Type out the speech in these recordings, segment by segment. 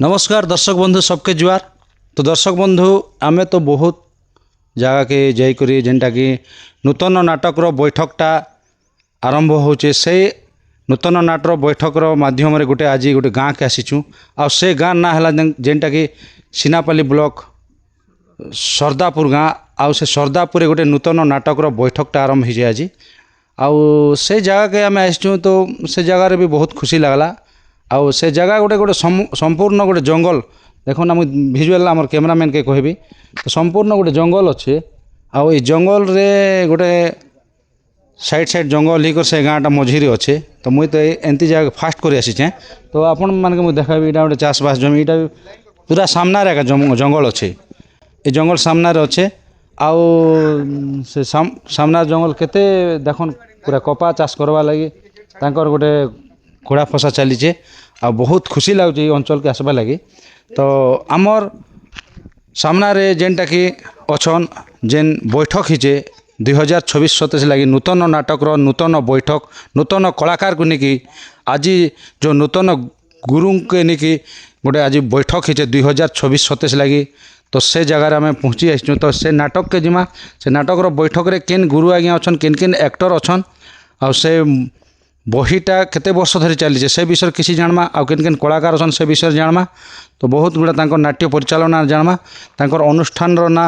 नमस्कार दर्शक बंधु सबके जुआर। तो दर्शक बंधु आमे तो बहुत जगह के जाकर जेनटा कि नूतन नाटक बैठकटा आरंभ होचे से नूतन नाटक बैठक माध्यम गोटे आज गोटे गाँ के आसीचु आ से गाँ ना है जेनटा कि सीनापाली ब्लॉक सरदापुर गाँ आउ से सरदापुर गोटे नूतन नाटक बैठकटा आरंभ हो आज आउ से जगह के आम आसीचु। तो से जगार भी बहुत खुशी लगला। आउ से जगह गोटे गोटे संपूर्ण गोटे जंगल देखो ना भिजुआल आम कैमरामैन के कहबी तो संपूर्ण गोटे जंगल अच्छे आउ जंगल रे गोटे साइड साइड जंगल ही से गाँटा मझीरे अच्छे। तो मुई तो एमती जगह फास्ट कर आसीचे। तो आपण मान के मुझे देखाबी यहाँ गोटे चाषबास जमी यहाँ पूरा सामने जंगल अच्छे ये जंगल सामने अच्छे आउ से सामना जंगल केते देखन पूरा कपा चाष करवा लगी तांकर गोटे घोड़ा फसा चलीचे आ बहुत खुशी लगुच अंचल के आसबा लगी। तो आमर सामना रे जेनटा कि अच्छन जेन बैठक हिचे 2026-27 लगी नूतन नाटक नूतन बैठक नूतन कलाकार को लेकिन आज जो नूतन गुरु के लेकिन गोटे आज बैठक हिचे 2026-27 लगी। तो से जगार आम पहुँची आसचु। तो से नाटक के जिमा से नाटक बैठक रे केन गुरु आज्ञा अच्छन केन केन एक्टर अच्छन आ से बहीटा केते वर्ष धरी चली से विषय किसी जानमा आ केन केन कलाकार अच्छन से विषय जानमा। तो बहुत गुड़ा तांकर नाट्य परिचालना जानमा तांकर अनुष्ठान ना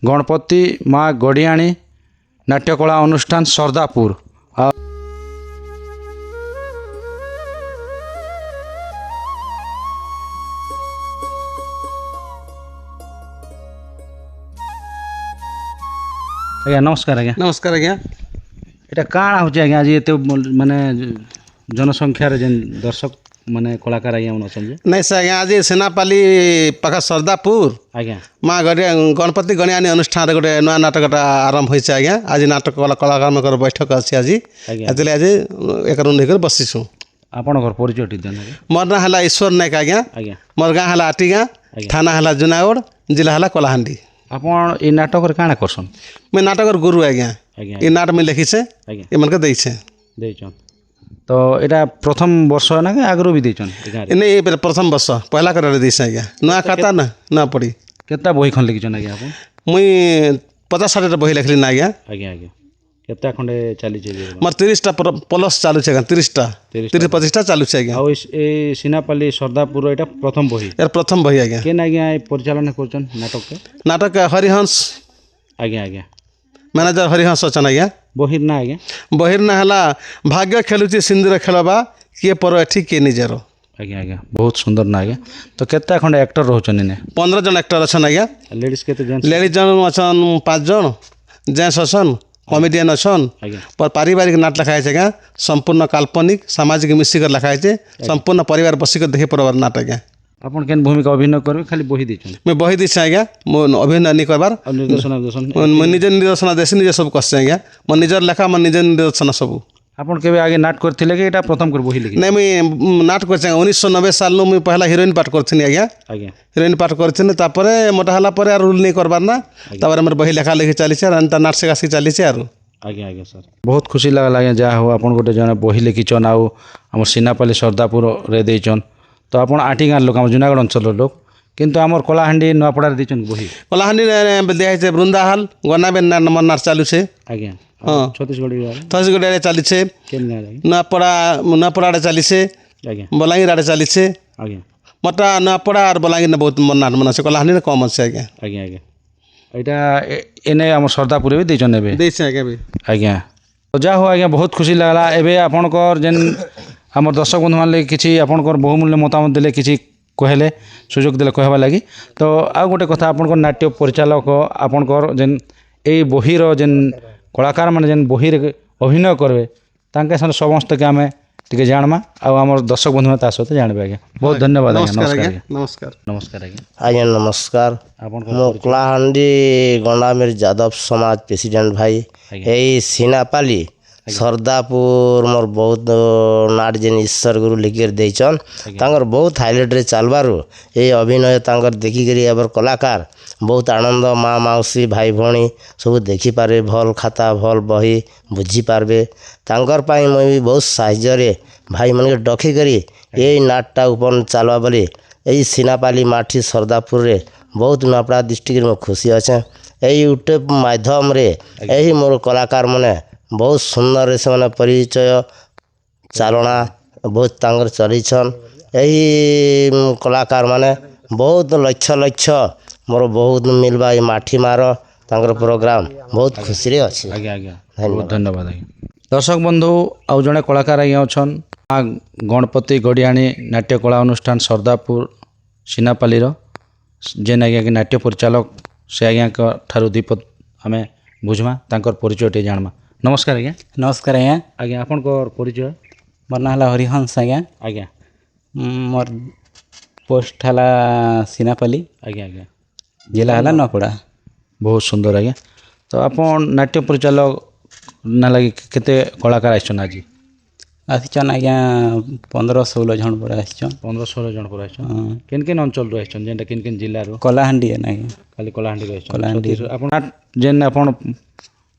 गणपति माँ गड़ियाणी नाट्यकला अनुष्ठान सरदापुर। आज्ञा नमस्कार। आज्ञा नमस्कार आज्ञा। एटा काଣା होचे आज्ञा आज एते माने जनसंख्या रे जेन दर्शक माने कलाकार आज्ञा मन अछन जे नहीं से आज्ञा आज सेनापाली पाखा सरदापुर आज्ञा माँ गणपति गणियानी अनुष्ठान गोटे नुआ नाटकटा आरंभ होइছে आज्ञा। आज नाटक कलाकार मकर बैठक अछि आज एतले आज एक रुंड होकर बसिछु। आपण घर परिचय टी देन मोर ना हला ईश्वर नायक आज्ञा। आज्ञा मोर गाँ हला आटीगाँ थाना हला जुनागढ़ जिला हला कलाहांडी। आपण ए नाटक रे काଣା करसन मैं नाटकर गुरु आज्ञा। आज्ञा ये नाटक में लिखिছে आज्ञा ये मन के दैছে देचन। तो एटा प्रथम वर्ष ना के आगरो भी देचन नहीं ये प्रथम वर्ष पहला कर दैছে आज्ञा। नुआ खाता ना ना पड़ी केता बही खन लिखिछन आज्ञा आपण मुई 50-60 बही लिखली ना आज्ञा। आज्ञा आज्ञा केता खंडे चाली छे मोर 30टा प्लस चालू छे 30टा 30-25टा चालू छे आज्ञा। आ ए सीनापाली सरदापुर एटा प्रथम बही यार प्रथम बही आज्ञा। केन आज्ञा परिचालन करछन नाटक के नाटक हरिहंस आज्ञा आज्ञा मैनेजर हरिहंस अछन आज्ञा। बहिर ना आज्ञा बहिर ना हला भाग्य खेलुची सिंदूर खेलबा किए पर एठी के निजर आज्ञा आज्ञा बहुत सुंदर ना आज्ञा। तो केता खंडे एक्टर रहछन ने 15 जन एक्टर अछन आज्ञा। लेडीज केते जेंट्स लेडीज जन अछन 5 जन जेंट्स अछन कॉमेडियन अछन पर पारिवारिक नाटक लिखाइ छै आज्ञा। संपूर्ण काल्पनिक सामाजिक मिसिकर लिखाइ छै संपूर्ण परिवार बसिकर देखे परबार नाटक आज्ञा। आपण केन भूमिका अभिनय करबे खाली बही दिछन मैं बही दिछ आज्ञा। मो अभिनय नि करबार निर्देशन मैं निजे निर्देशन देसी निजे सब करसे आज्ञा। मो निजर लेखा मो निजे निर्देशन सब आपण केबे आगे नाट करथिले कि एटा प्रथम कर बही लिखि नहीं मैं नाट कर 1990 साल नु मैं पहला हीरोइन पार्ट करथिनी आज्ञा। आज्ञा हीरोइन पार्ट करथिनी तापरे मोटा हला पर यार रूल नहीं करबार ना तापर हमर बही लेखा लिखि चली छै अंत नाट से आसी चली छै आरो आज्ञा आज्ञा सर बहुत खुशी लागला आज्ञा जा हो आपण गोटे जने बही लिखिछन आउ हमर सीनापाली सरदापुर रे देइछन। तो आपण आटीगाँ लोक हम जुनागढ़ अंचल लोक किंतु हमर कलाहांडी नुआपड़ा देइछन बही कलाहांडी दिया छै वृंदाहाल गनाबे नंबर नाट चालू छै आज्ञा। हां छत्तीसगढ़ रे चाली छै नुआपड़ा रे चाली छै आज्ञा। बलांगीर रे चाली छै आज्ञा। मोटा नुआपड़ा और बलांगीर ने बहुत नाट मन छै कलाहांडी कम छै आज्ञा। आज्ञा आज्ञा एटा एने हम सरदापुर भी देइछन एबे देइछ आज्ञा बे आज्ञा। तो जा हो आज्ञा बहुत खुशी लागला। एबे आपनकर जेन हमर दर्शक बंधु मान किछि आपनकर बहुमूल्य मतामत देले किछि कहले सुযোগ देले कहबा लागि। तो आ गोटे कथा आपनकर नाट्य परिचालक आपनकर जेन ए बहिर जेन कलाकार माने जेन बहिर अभिनय करबे तांके सन समस्त के आमे टिके जानमा आ हमर दर्शक बंधु ता सते जानबे आज्ञा। बहुत धन्यवाद आज्ञा। नमस्कार नमस्कार नमस्कार आज्ञा। आज्ञा नमस्कार। मो कलाहांडी गंडामेर यादव समाज प्रेसिडेंट भाई यही सीनापाली सरदापुर मोर बहुत नाट जेन ईश्वर गुरु लिखिकर देचन तांकर बहुत हाईलाइट रे चलबारु ये अभिनय तांकर देखि करी एबर कलाकार बहुत आनंद माँ मौसी भाई भौणी सब देखि पारे भल खाता भल बही बुझी पारबे तांकर पाई मैं भी बहुत साहाय्य भाई मन के डखी करी ये नाटटा उपन चलवा बोली এই সিনাপালি মাটি সর্দাপুরে ବହୁତ ନୂଆପଡ଼ା ଡିଷ୍ଟ୍ରିକ୍ଟରେ ମୁଁ ଖୁସି ଅଛେ এই ୟୁଟ୍ୟୁବ୍ ମାଧ୍ୟମରେ ଏହି ମୋର କଳାକାରମାନେ ବହୁତ ସୁନ୍ଦରରେ ସେମାନେ ପରିଚୟ ଚାଲଣା ବହୁତ ତାଙ୍କର ଚଲେଇଛନ୍ ଏହି କଳାକାରମାନେ ବହୁତ ଲକ୍ଷ ଲକ୍ଷ ମୋର ବହୁତ ମିଲବା ଏଇ ମାଠି ମାର ତାଙ୍କର ପ୍ରୋଗ୍ରାମ ବହୁତ ଖୁସିରେ ଅଛି ଆଜ୍ଞା ଆଜ୍ଞା ବହୁତ ଧନ୍ୟବାଦ ଆଜ୍ଞା ଦର୍ଶକ ବନ୍ଧୁ ଆଉ ଜଣେ କଳାକାର ଆଜ୍ଞା ଅଛନ୍ ମା ଗଣପତି ଗଡ଼ିଆଣୀ ନାଟ୍ୟ କଳା ଅନୁଷ୍ଠାନ ସର୍ଦାପୁର ସିନାପାଲିର ଯେନ୍ ଆଜ୍ଞା କି ନାଟ୍ୟ ପରିଚାଳକ ସେ ଆଜ୍ଞାଙ୍କ ଠାରୁ ଦୀପଦ ଆମେ ବୁଝମା ତାଙ୍କର ପରିଚୟ ଟିକେ ଜାଣମା ନମସ୍କାର ଆଜ୍ଞା ନମସ୍କାର ଆଜ୍ଞା ଆଜ୍ଞା ଆପଣଙ୍କର ପରିଚୟ ମୋର ନାଁ ହେଲା ହରିହଂସ ଆଜ୍ଞା ଆଜ୍ଞା ମୋର ପୋଷ୍ଟ ହେଲା ସିନାପାଲି ଆଜ୍ଞା ଆଜ୍ଞା ଜିଲ୍ଲା ହେଲା ନୂଆପଡ଼ା ବହୁତ ସୁନ୍ଦର ଆଜ୍ଞା ତ ଆପଣ ନାଟ୍ୟ ପରିଚାଳକ ନା ଲାଗି କେତେ କଳାକାର ଆସିଛନ୍ ଆଜି ଆସିଛନ୍ ଆଜ୍ଞା 15-16 ଜଣ ପରେ ଆସିଛନ୍ 15-16 ଜଣ ପରେ ଆସିଛନ୍ କେନ୍ କେନ୍ ଅଞ୍ଚଳରୁ ଆସିଛନ୍ ଯେନ୍ଟା କେନ୍ କେନ୍ ଜିଲ୍ଲାରୁ କଳାହାଣ୍ଡି ଆଜ୍ଞା ଖାଲି କଳାହାଣ୍ଡିରୁ ଆସିଛନ୍ କଳାହାଣ୍ଡି ଆପଣ ଯେନ୍ ଆପଣ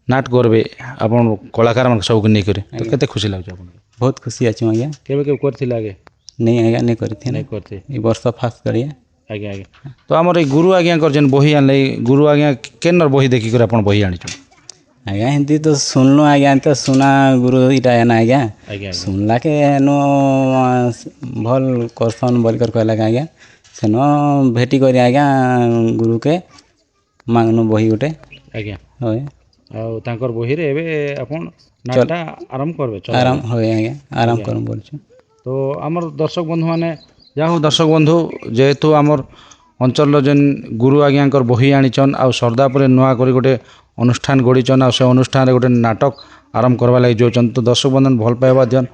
ନାଟ କରବେ ଆପଣ କଳାକାରମାନଙ୍କୁ ସବୁକୁ ନେଇକରି ତ କେତେ ଖୁସି ଲାଗୁଛି ଆପଣଙ୍କୁ ବହୁତ ଖୁସି ଅଛୁ ଆଜ୍ଞା କେବେ କେବେ କରିଥିଲେ ଆଗେ ନେଇ ଆଜ୍ଞା ନେଇ କରିଥିଲି ନାଇଁ କରିଥିଲେ ଏ ବର୍ଷ ଫାଷ୍ଟ କରିଆ ଆଜ୍ଞା ଆଜ୍ଞା ତ ଆମର ଏଇ ଗୁରୁ ଆଜ୍ଞାଙ୍କର ଯେନ୍ ବହି ଆଣିଲେ ଗୁରୁ ଆଜ୍ଞା କେନ୍ର ବହି ଦେଖିକରି ଆପଣ ବହି ଆଣିଛନ୍ ଆଜ୍ଞା ହିନ୍ଦୀ ତ ଶୁଣିଲୁ ଆଜ୍ଞା ତ ସୁନା ଗୁରୁ ଇଟା ନା ଆଜ୍ଞା ଆଜ୍ଞା ଶୁଣିଲାକେ ହେନୁ ଭଲ୍ କରସନ୍ ବୋଲିକରି କହିଲା ଆଜ୍ଞା ସେନ ଭେଟି କରି ଆଜ୍ଞା ଗୁରୁକେ ମାଗନୁ ବହି ଗୋଟେ ଆଜ୍ଞା ହଏ ଆଉ ତାଙ୍କର ବହିରେ ଏବେ ଆପଣ ନାଟଟା ଆରମ୍ଭ କରିବେ ଆରାମ ହଏ ଆଜ୍ଞା ଆରାମ କରମ ବୋଲଛୁ ତ ଆମର ଦର୍ଶକ ବନ୍ଧୁମାନେ ଯାହା ହଉ ଦର୍ଶକ ବନ୍ଧୁ ଯେହେତୁ ଆମର ଅଞ୍ଚଳର ଯେନ୍ ଗୁରୁ ଆଜ୍ଞାଙ୍କର ବହି ଆଣିଛନ୍ ଆଉ ସର୍ଦାପୁରରେ ନୂଆ କରି ଗୋଟେ ଅନୁଷ୍ଠାନ ଗଢ଼ିଛନ୍ ଆଉ ସେ ଅନୁଷ୍ଠାନରେ ଗୋଟେ ନାଟକ ଆରମ୍ଭ କରବା ଲାଗି ଯାଉଛନ୍ ତ ଦର୍ଶକ ବନ୍ଧୁ ଭଲ ପାଇବା ଦିଅନ୍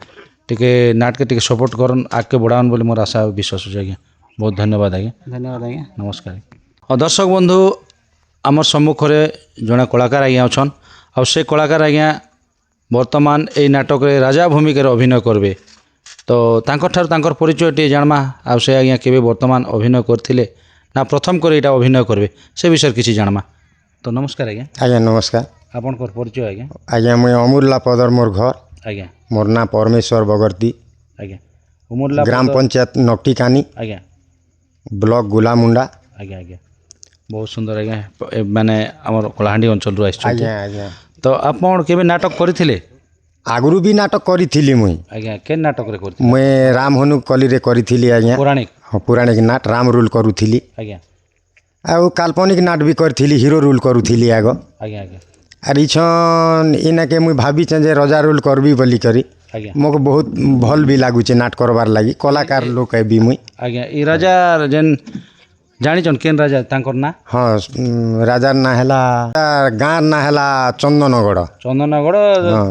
ଟିକେ ନାଟକେ ଟିକେ ସପୋର୍ଟ କରନ୍ ଆଗକେ ବଢ଼ାଅନ୍ ବୋଲି ମୋର ଆଶା ବିଶ୍ୱାସ ଅଛି ଆଜ୍ଞା ବହୁତ ଧନ୍ୟବାଦ ଆଜ୍ଞା ଧନ୍ୟବାଦ ଆଜ୍ଞା ନମସ୍କାର ଆଉ ଦର୍ଶକ ବନ୍ଧୁ আমার সম্মুখে জনে কলাকার আজ্ঞা অছন আর সে কলাকার আজ্ঞা বর্তমান এই নাটকের রাজা ভূমিকার অভিনয় করবে তো তাঁর পরিচয় টিকে জাণমা আর সে আজ্ঞা কেবে বর্তমান অভিনয় করলে না প্রথম করে এটা অভিনয় করবে সে বিষয়ে কিছু জাণমা তো নমস্কার আজ্ঞা আজ্ঞা নমস্কার আপনার পরিচয় আজ্ঞা আজ্ঞা মুই অমূল্লা পদর মোর ঘর আজ্ঞা মোর না পরমেশ্বর বগর্তী আজ্ঞা উমরলা গ্রাম পঞ্চায়েত নকটিকানি আজ্ঞা ব্লক গুলামুন্ডা আজ্ঞা আজ্ঞা ବହୁତ ସୁନ୍ଦର ଆଜ୍ଞା ମାନେ ଆମର କଳାହାଣ୍ଡି ଅଞ୍ଚଳରୁ ଆସିଛନ୍ତି ଆଜ୍ଞା ଆଜ୍ଞା ତ ଆପଣ କେବେ ନାଟକ କରିଥିଲେ ଆଗରୁ ବି ନାଟକ କରିଥିଲି ମୁଇଁ ଆଜ୍ଞା କେନ୍ ନାଟକରେ କରିଥିଲେ ମୁଇଁ ରାମ ହନୁ କଲିରେ କରିଥିଲି ଆଜ୍ଞା ପୌରାଣିକ ହଁ ପୌରାଣିକ ନାଟ ରାମ ରୁଲ୍ କରୁଥିଲି ଆଜ୍ଞା ଆଉ କାଲ୍ପନିକ ନାଟ ବି କରିଥିଲି ହିରୋ ରୁଲ୍ କରୁଥିଲି ଆଗ ଆଜ୍ଞା ଆଜ୍ଞା ଆର୍ ଇଛନ୍ ଇନାକେ ମୁଇଁ ଭାବିଛେଁ ଯେ ରଜା ରୁଲ୍ କରବି ବୋଲିକରି ଆଜ୍ଞା ମୋତେ ବହୁତ ଭଲ ବି ଲାଗୁଛେ ନାଟ କରବାର୍ ଲାଗି କଳାକାର ଲୋକ ବି ମୁଇଁ ଆଜ୍ଞା ଇ ରାଜା ଯେନ୍ ଜାଣିଛନ୍ କେନ୍ ରାଜା ତାଙ୍କର ନାଁ ହଁ ରାଜାର ନାଁ ହେଲା ଗାଁର ନାଁ ହେଲା ଚନ୍ଦନଗଡ଼ ଚନ୍ଦନଗଡ଼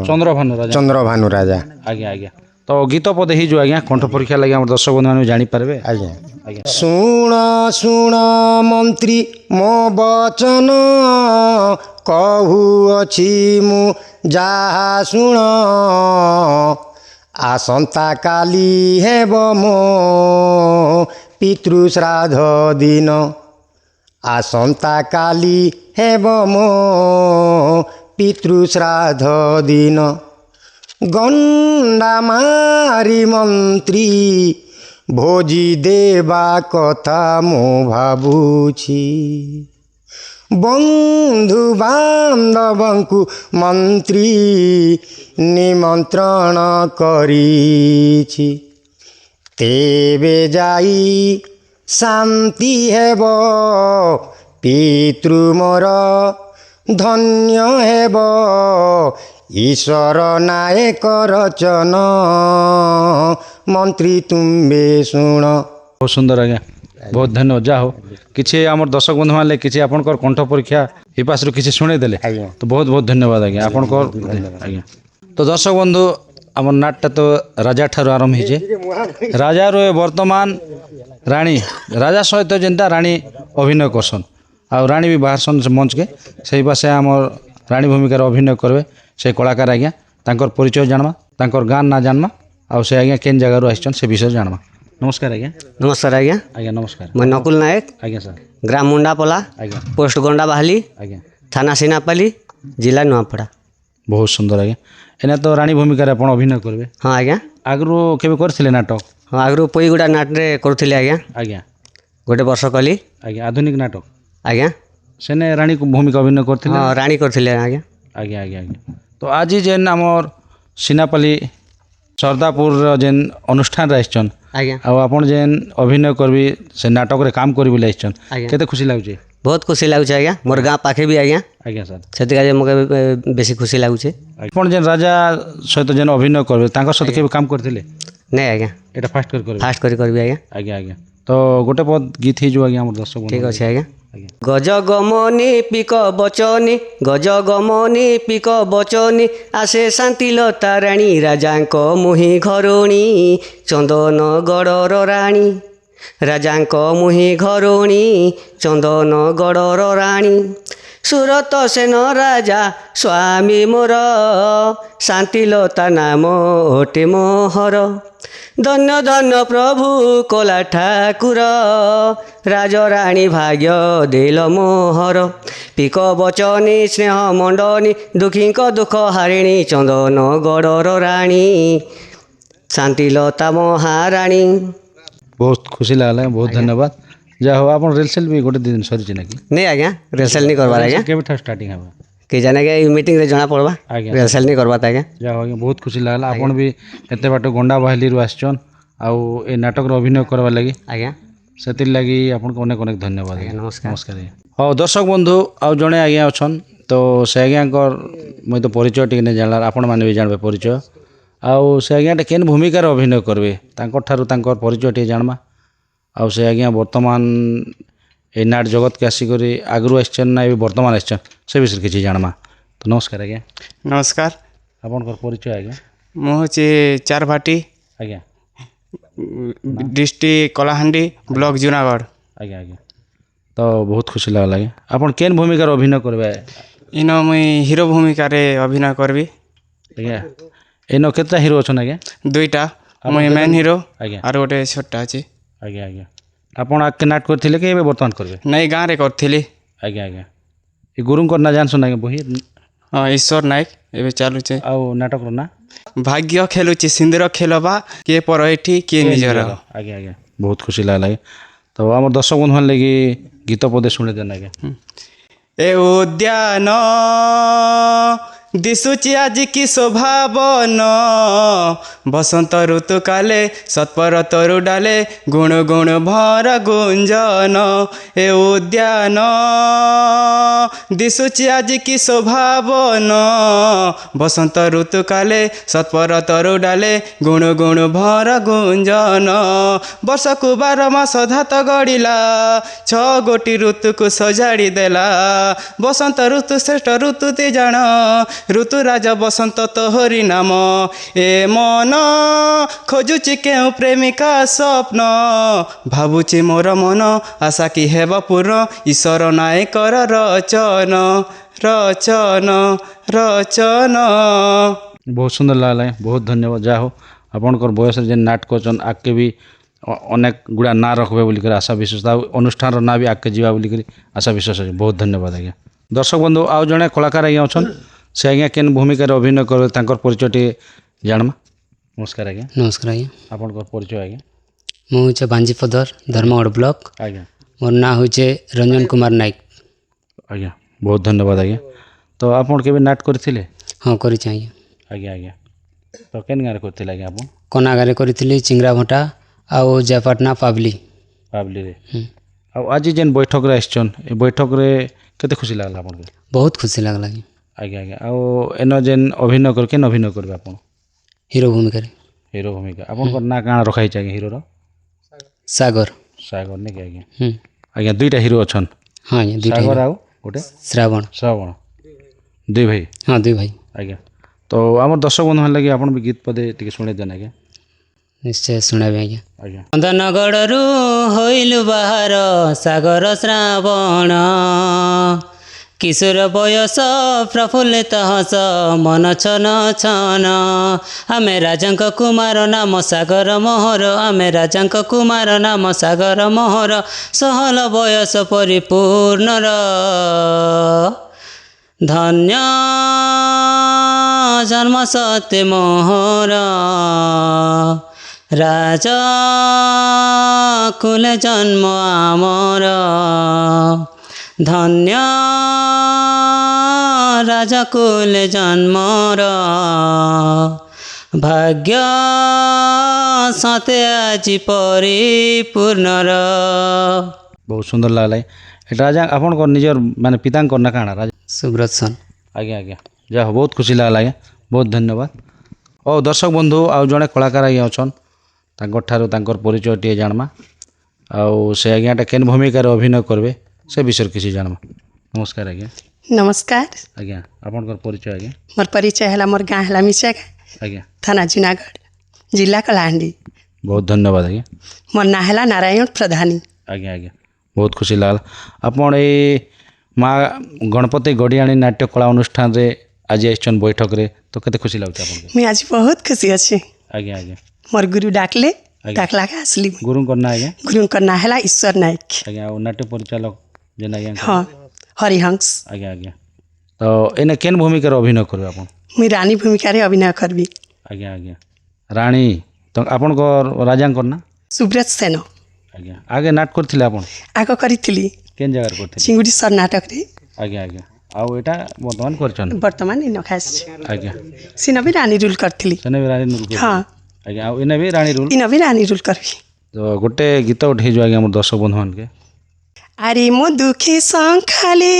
ଚନ୍ଦ୍ରଭାନୁ ରାଜା ଚନ୍ଦ୍ରଭାନୁ ରାଜା ଆଜ୍ଞା ଆଜ୍ଞା ତ ଗୀତ ପଦେ ହେଇଯିବ ଆଜ୍ଞା କଣ୍ଠ ପରୀକ୍ଷା ଲାଗି ଆମର ଦର୍ଶକ ବନ୍ଧୁମାନେ ଜାଣିପାରିବେ ଆଜ୍ଞା ଆଜ୍ଞା ଶୁଣ ଶୁଣ ମନ୍ତ୍ରୀ ମୋ ବଚନ କହୁଅଛି ମୁଁ ଯାହା ଶୁଣ ଆସନ୍ତା କାଲି ହେବ ମୋ ପିତୃ ଶ୍ରାଦ୍ଧ ଦିନ ଆସନ୍ତା କାଲି ହେବ ମୋ ପିତୃ ଶ୍ରାଦ୍ଧ ଦିନ ଗଣ୍ଡା ମାରି ମନ୍ତ୍ରୀ ଭୋଜି ଦେବା କଥା ମୁଁ ଭାବୁଛି ବନ୍ଧୁ ବାନ୍ଧବଙ୍କୁ ମନ୍ତ୍ରୀ ନିମନ୍ତ୍ରଣ କରିଛି ତେବେ ଯାଇ ଶାନ୍ତି ହେବ ପିତୃ ମୋର ଧନ୍ୟ ହେବ ଈଶ୍ୱର ନାୟକ ରଚନ ମନ୍ତ୍ରୀ ତୁମ୍ଭେ ଶୁଣ ବହୁତ ସୁନ୍ଦର ଆଜ୍ଞା ବହୁତ ଧନ୍ୟବାଦ ଯାହା ହଉ କିଛି ଆମର ଦର୍ଶକ ବନ୍ଧୁମାନେ କିଛି ଆପଣଙ୍କର କଣ୍ଠ ପରୀକ୍ଷା ଏ ପାଶରୁ କିଛି ଶୁଣେଇ ଦେଲେ ଆଜ୍ଞା ତ ବହୁତ ବହୁତ ଧନ୍ୟବାଦ ଆଜ୍ଞା ଆପଣଙ୍କର ଆଜ୍ଞା ତ ଦର୍ଶକ ବନ୍ଧୁ আমার নাটটা তো রাজা ঠার আরম্ভ হয়েছে রাজার বর্তমান রানী রাজা সহিত যেটা রানী অভিনয় করসন আর রানী বি বাহারসন মঞ্চকে সেই পাশে আমার রানী ভূমিকার অভিনয় করবে সেই কলাকার আজ্ঞা তাঁর পরিচয় জানমা তাঁর গান না জানমা আর সে আজ্ঞা কেন জায়গার আসছেন সে বিষয়ে জানমা নমস্কার আজ্ঞা নমস্কার আজ্ঞা আজ্ঞা নমস্কার মই নকুল নায়ক আজ্ঞা স্যার গ্রাম মুন্ডাপলা আজ্ঞা পোস্ট গন্ডা বাহালি আজ্ঞা থানা সিনাপালি জেলা নূଆପଡ଼ା ବହୁତ ସୁନ୍ଦର ଆଜ୍ଞା ଏଇନା ତ ରାଣୀ ଭୂମିକାରେ ଆପଣ ଅଭିନୟ କରିବେ ହଁ ଆଜ୍ଞା ଆଗରୁ କେବେ କରିଥିଲେ ନାଟକ ହଁ ଆଗରୁ ପଇଗୁଡ଼ା ନାଟରେ କରୁଥିଲି ଆଜ୍ଞା ଆଜ୍ଞା गोटे वर्ष कली आज्ञा आधुनिक नाटक आज्ञा सेने रानी को भूमिका अभिनय करथिले हाँ राणी करथिले आज्ञा आज्ञा आज्ञा आज्ञा तो आज जेन आमर सिनापाली सरदापुर जेन अनुष्ठान रे आइछन आज्ञा आ आपण जेन अभिनय करबी से नाटक रे काम करबी ले आइछन आज्ञा। केते खुशी लागुचे बहुत खुशी लाଗୁଛି आज्ञा मोर गाँ पाखे भी आज्ञा आज्ञा सर ସେଥିକାଜେ ମୋତେ ବେଶୀ ଖୁସି ଲାଗୁଛି आपण जेन राजा सहित जेन अभिनय करबे तांकर सहित केबे काम करथिले ନାଇଁ ଆଜ୍ଞା एटा फास्ट करबे फास्ट କରି କରିବି ଆଜ୍ଞା आज्ञा आज्ञा तो गोटे पद गीत ही जो आज्ञा हमर दर्शक बंधु ଠିକ୍ ଅଛି ଆଜ୍ଞା गज गमनी पिक बचनी गज गमनी पिक बचनी आसे शांतिलता राणी राजांक मुहि घरुणी चंदन गड़र राणी राजांक मुहि घरुणी चंदन गड़र राणी सुरत सेन राजा स्वामी मोर शांतिलता नाम ओटे मोहर धन्य धन्य प्रभु कला ठाकुर राजराणी भाग्य देल मोहर पिक बचनी स्नेह मंडनी दुखी दुख हारिणी चंदन गड़र राणी शांतिलता महाराणी बहुत खुशी लागला बहुत धन्यवाद जा हो आपण रेलसेल भी गोटे दिन सरी छी नाकी नहीं आज्ञा रिहर्सल नहीं करवा आज्ञा केबे था स्टार्टिंग हबा कि जाने के मीटिंग रे जना पड़वा आज्ञा। रिहर्सल नहीं करवा आज्ञा जा हो आज्ञा बहुत खुशी लागला आपण भी एते बाटो गोंडा बाहली रु आछन आउ ए नाटक रो अभिनय करबा लागि आज्ञा सेतिर लागि आपण को अनेक अनेक धन्यवाद नमस्कार नमस्कार हाँ दर्शक बंधु आउ जड़े आज्ञा अच्छन तो से आज्ञा मुझे तो परिचय टी नहीं जानला आपण मैंने भी जानबे परिचय आउ से आज्ञा केन भूमिकार अभिनय करबे तांकर ठारू तांकर परिचय टी जानमा आउ से आज्ञा वर्तमान ए नाट जगत के आसिक आगु आसन ना वर्तमान आसन से विषय किसी जानमा तो नमस्कार आज्ञा नमस्कार आपनकर परिचय आज्ञा मु हूँ चारभाटी आज्ञा डिस्ट्रिक्ट कलाहांडी ब्लॉक जूनागढ़ आज्ञा आज्ञा तो बहुत खुशी लागला आज्ञा आपन केन भूमिकार अभिनय करबे इन मुई हीरो भूमिका रे अभिनय करबी आज्ञा एनो केतना हीरो अछन आज्ञा दुईटा मुई मेन हीरो आज्ञा और गोटे छोटा अच्छे आज्ञा आज्ञा आपण आके नाट करथिले कि एबे वर्तमान करबे नहीं गाँव रे करथिली आज्ञा आज्ञा ए गुरुंकर ना जानसु ना बही हाँ ईश्वर नायक एवं चलुचे आउ नाटक रो ना भाग्य खेलुचे सिंदूर खेलबा किए पर एठी किए निजर आज्ञा आज्ञा बहुत खुशी लागला तो हमर दर्शक बंधु लगी गीत पदे सुने देना आज्ञा ए उद्यान दिशुची आज की शोभावन बसंत ऋतु काले सत्पर तरु डाले गुण गुण भर गुंजन ए उद्यान दिशुची आज की शोभावन बसंत ऋतु काले सत्पर तरु डाले गुण गुण भर गुंजन वर्षकु 12 मास धात गड़िला 6 गोटी ऋतु को सजाड़ी देला बसंत ऋतु श्रेष्ठ ऋतु ते जान ऋतुराज बसंत तोहरी नाम ए मन खोजुची केउ प्रेमिका स्वप्न भावुची मोर मन आशा कि हेब पूर्ण ईश्वर नायकर रचन रचन रचन बहुत सुंदर लागला बहुत धन्यवाद जा हो आपनकर बयस जे नाटक करछन आके भी अनेक गुड़ा ना रखबे बोली कर आशा विश्वास अनुष्ठान रो ना भी आके जीवा बोली कर आशा विश्वास बहुत धन्यवाद आज्ञा दर्शक बंधु आउ जने कलाकार आज्ञा अछन से आज्ञा केन भूमिका रे अभिनय कर तांकर परिचय टी जानमा नमस्कार आज्ञा नमस्कार आज्ञा आपनकर परिचय आज्ञा मु हूँ बांजीपदर धर्मगढ़ ब्लॉक आज्ञा मोर ना हूँ रंजन कुमार नायक आज्ञा बहुत धन्यवाद आज्ञा तो आपन केबे नाट करथिले हाँ करी आज्ञा आज्ञा आज्ञा तो केन गारे करथिले आज्ञा आपन कनागारे करी चिंगरा भटा आउ जयपाटना पाबली पाबली रे आ आज जेन बैठक रे आछन ए बैठक रे केते खुशी लागला आपन के बहुत खुशी लगला आज्ञा आज्ञा आ एनो जेन अभिनय कर केन अभिनय करबे आपन हीरो भूमिका हीरो भूमिका आपनकर ना काଣା रखाई छै हीरो रो सागर सागर ने के आज्ञा आज्ञा दुईटा हीरो अछन हाँ आज्ञा दुईटा सागर हीरो। आउ गोटे श्रावण श्रावण दुई भाई हाँ दुई भाई आज्ञा तो हमर दर्शक बंधु लगे आपन भी गीत पदे टिके सुने देन आज्ञा निश्चय शुणाबे आज्ञा आज्ञा चंदनगढ़ होइलु बाहर सागर श्रावण किशोर बयस प्रफुल्लित हस मन छन छन आमे राजांक कुमार नाम सागर मोहर आमे राजांक कुमार नाम सागर मोहर सहल बयस परिपूर्ण धन्य जन्म सत्य मोहर রাজা কুলে জন্ম আমার ধন্য রাজা কুলে জন্মর ভাগ্য সাথে আজি পরিপূর্ণর। ବହୁତ ସୁନ୍ଦର ଲାଗଲା ଏଇଟା ରାଜା ଆପଣଙ୍କର ନିଜର ମାନେ ପିତାଙ୍କର ନା କାଣା ରାଜା? ସୁବ୍ରତ ସନ୍। ଆଜ୍ଞା ଆଜ୍ଞା ଯାହା ହଉ ବହୁତ ଖୁସି ଲାଗଲା ଆଜ୍ଞା ବହୁତ ଧନ୍ୟବାଦ। ଓ ଦର୍ଶକ ବନ୍ଧୁ ଆଉ ଜଣେ କଳାକାର ଆଜ୍ଞା ଅଛନ୍ ତାଙ୍କଠାରୁ ତାଙ୍କର ପରିଚୟ ଟିକେ ଜାଣମା ଆଉ ସେ ଆଜ୍ଞାଟା କେନ୍ ଭୂମିକାରେ ଅଭିନୟ କରିବେ ସେ ବିଷୟରେ କିଛି ଜାଣମା। ନମସ୍କାର ଆଜ୍ଞା। नमस्कार ଆଜ୍ଞା ଆପଣଙ୍କର ପରିଚୟ ଆଜ୍ଞା? मोर परिचय है मोर गाँ है मिसागा ଆଜ୍ଞା थाना जूनागढ़ जिला कलाहांडी। ବହୁତ ଧନ୍ୟବାଦ ଆଜ୍ଞା। मोर ना है नारायण प्रधानी। ଆଜ୍ଞା ଆଜ୍ଞା ବହୁତ ଖୁସି ଲାଗଲା ଆପଣ ଏଇ ମା ଗଣପତି ଗଡ଼ିଆଣୀ ନାଟ୍ୟ କଳା ଅନୁଷ୍ଠାନରେ ଆଜି ଆସିଛନ୍ ବୈଠକରେ ତ କେତେ ଖୁସି ଲାଗୁଛି ଆପଣଙ୍କୁ? मैं आज बहुत खुशी अच्छी ଆଜ୍ଞା आज्ञा मोर गुरु डाकले आज्ञा। डाकला के असली गुरुଙ୍କର ନାଁ ଆଜ୍ଞା? गुरु का ना है ईश्वर नायक। ଆଜ୍ଞା ଆଉ ନାଟ୍ୟ ପରିଚାଳକ ଯେନ୍ ଆଜ୍ଞା? हाँ हरिहंस। ଆଜ୍ଞା ଆଜ୍ଞା ତ ଏନେ କେନ୍ ଭୂମିକାରେ ଅଭିନୟ କରିବେ ଆପଣ? मुई रानी भूमिका रे अभिनय करबी। ଆଜ୍ଞା ଆଜ୍ଞା ରାଣୀ ତ ଆପଣଙ୍କର ରାଜାଙ୍କର ନା? सुब्रत सेन ଆଜ୍ଞା ଆଗେ ନାଟ କରିଥିଲେ ଆପଣ? आग करी କେନ୍ ଜାଗାରେ କରିଥିଲେ? चिंगुड़ी सर नाटक रे ଆଜ୍ଞା ଆଜ୍ଞା ଆଉ ଏଇଟା ବର୍ତ୍ତମାନ କରିଛନ୍ତି? वर्तमान इन खास ଆଜ୍ଞା सिन भी रानी रूल करथिली। ସେନେ ବି ରାଣୀ ରୁଲ୍ हाँ ଆଜ୍ଞା ଆଉ ଏନେ ବି ରାଣୀ ରୁଲ୍। इन भी रानी रूल करबी। ତ ଗୋଟେ ଗୀତ ଉଠେଇଛୁ ଆଜ୍ଞା ଆମର ଦର୍ଶକ ବନ୍ଧୁମାନକେ। আরে মো দুঃখী সংখালি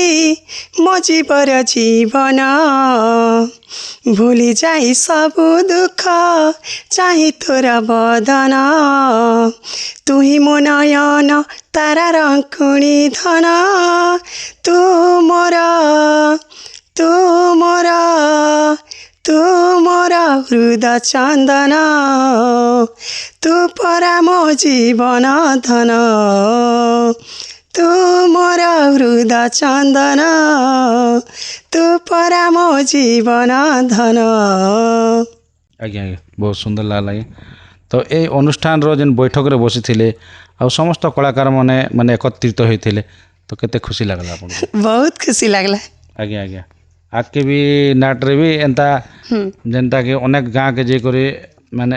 মো জীবর জীবন ভুলি যাই সবু দুঃখ চাহি তোর বদন তুহি মো নয়ন তারা রঙ্কুণী ধন তু মোর তু মোর তু মোর হৃদ চন্দন তু পরা মো জীবন ধন तू मोर हृदय चंदन तू परा मो जीवन धन। ଆଜ୍ଞା ଆଜ୍ଞା ବହୁତ ସୁନ୍ଦର ଲାଗଲା ଆଜ୍ଞା। ତ ଏଇ ଅନୁଷ୍ଠାନର ଯେନ୍ ବୈଠକରେ ବସିଥିଲେ ଆଉ ସମସ୍ତ କଳାକାରମାନେ ମାନେ ଏକତ୍ରିତ ହୋଇଥିଲେ ତ କେତେ ଖୁସି ଲାଗଲା ଆପଣଙ୍କୁ? बहुत खुशी लगला। ଆଜ୍ଞା ଆଜ୍ଞା ଆଗ୍କେ ବି ନାଟରେ ବି ଏନ୍ତା ଯେନ୍ତାକି ଅନେକ ଗାଁକେ ଯାଇକରି ମାନେ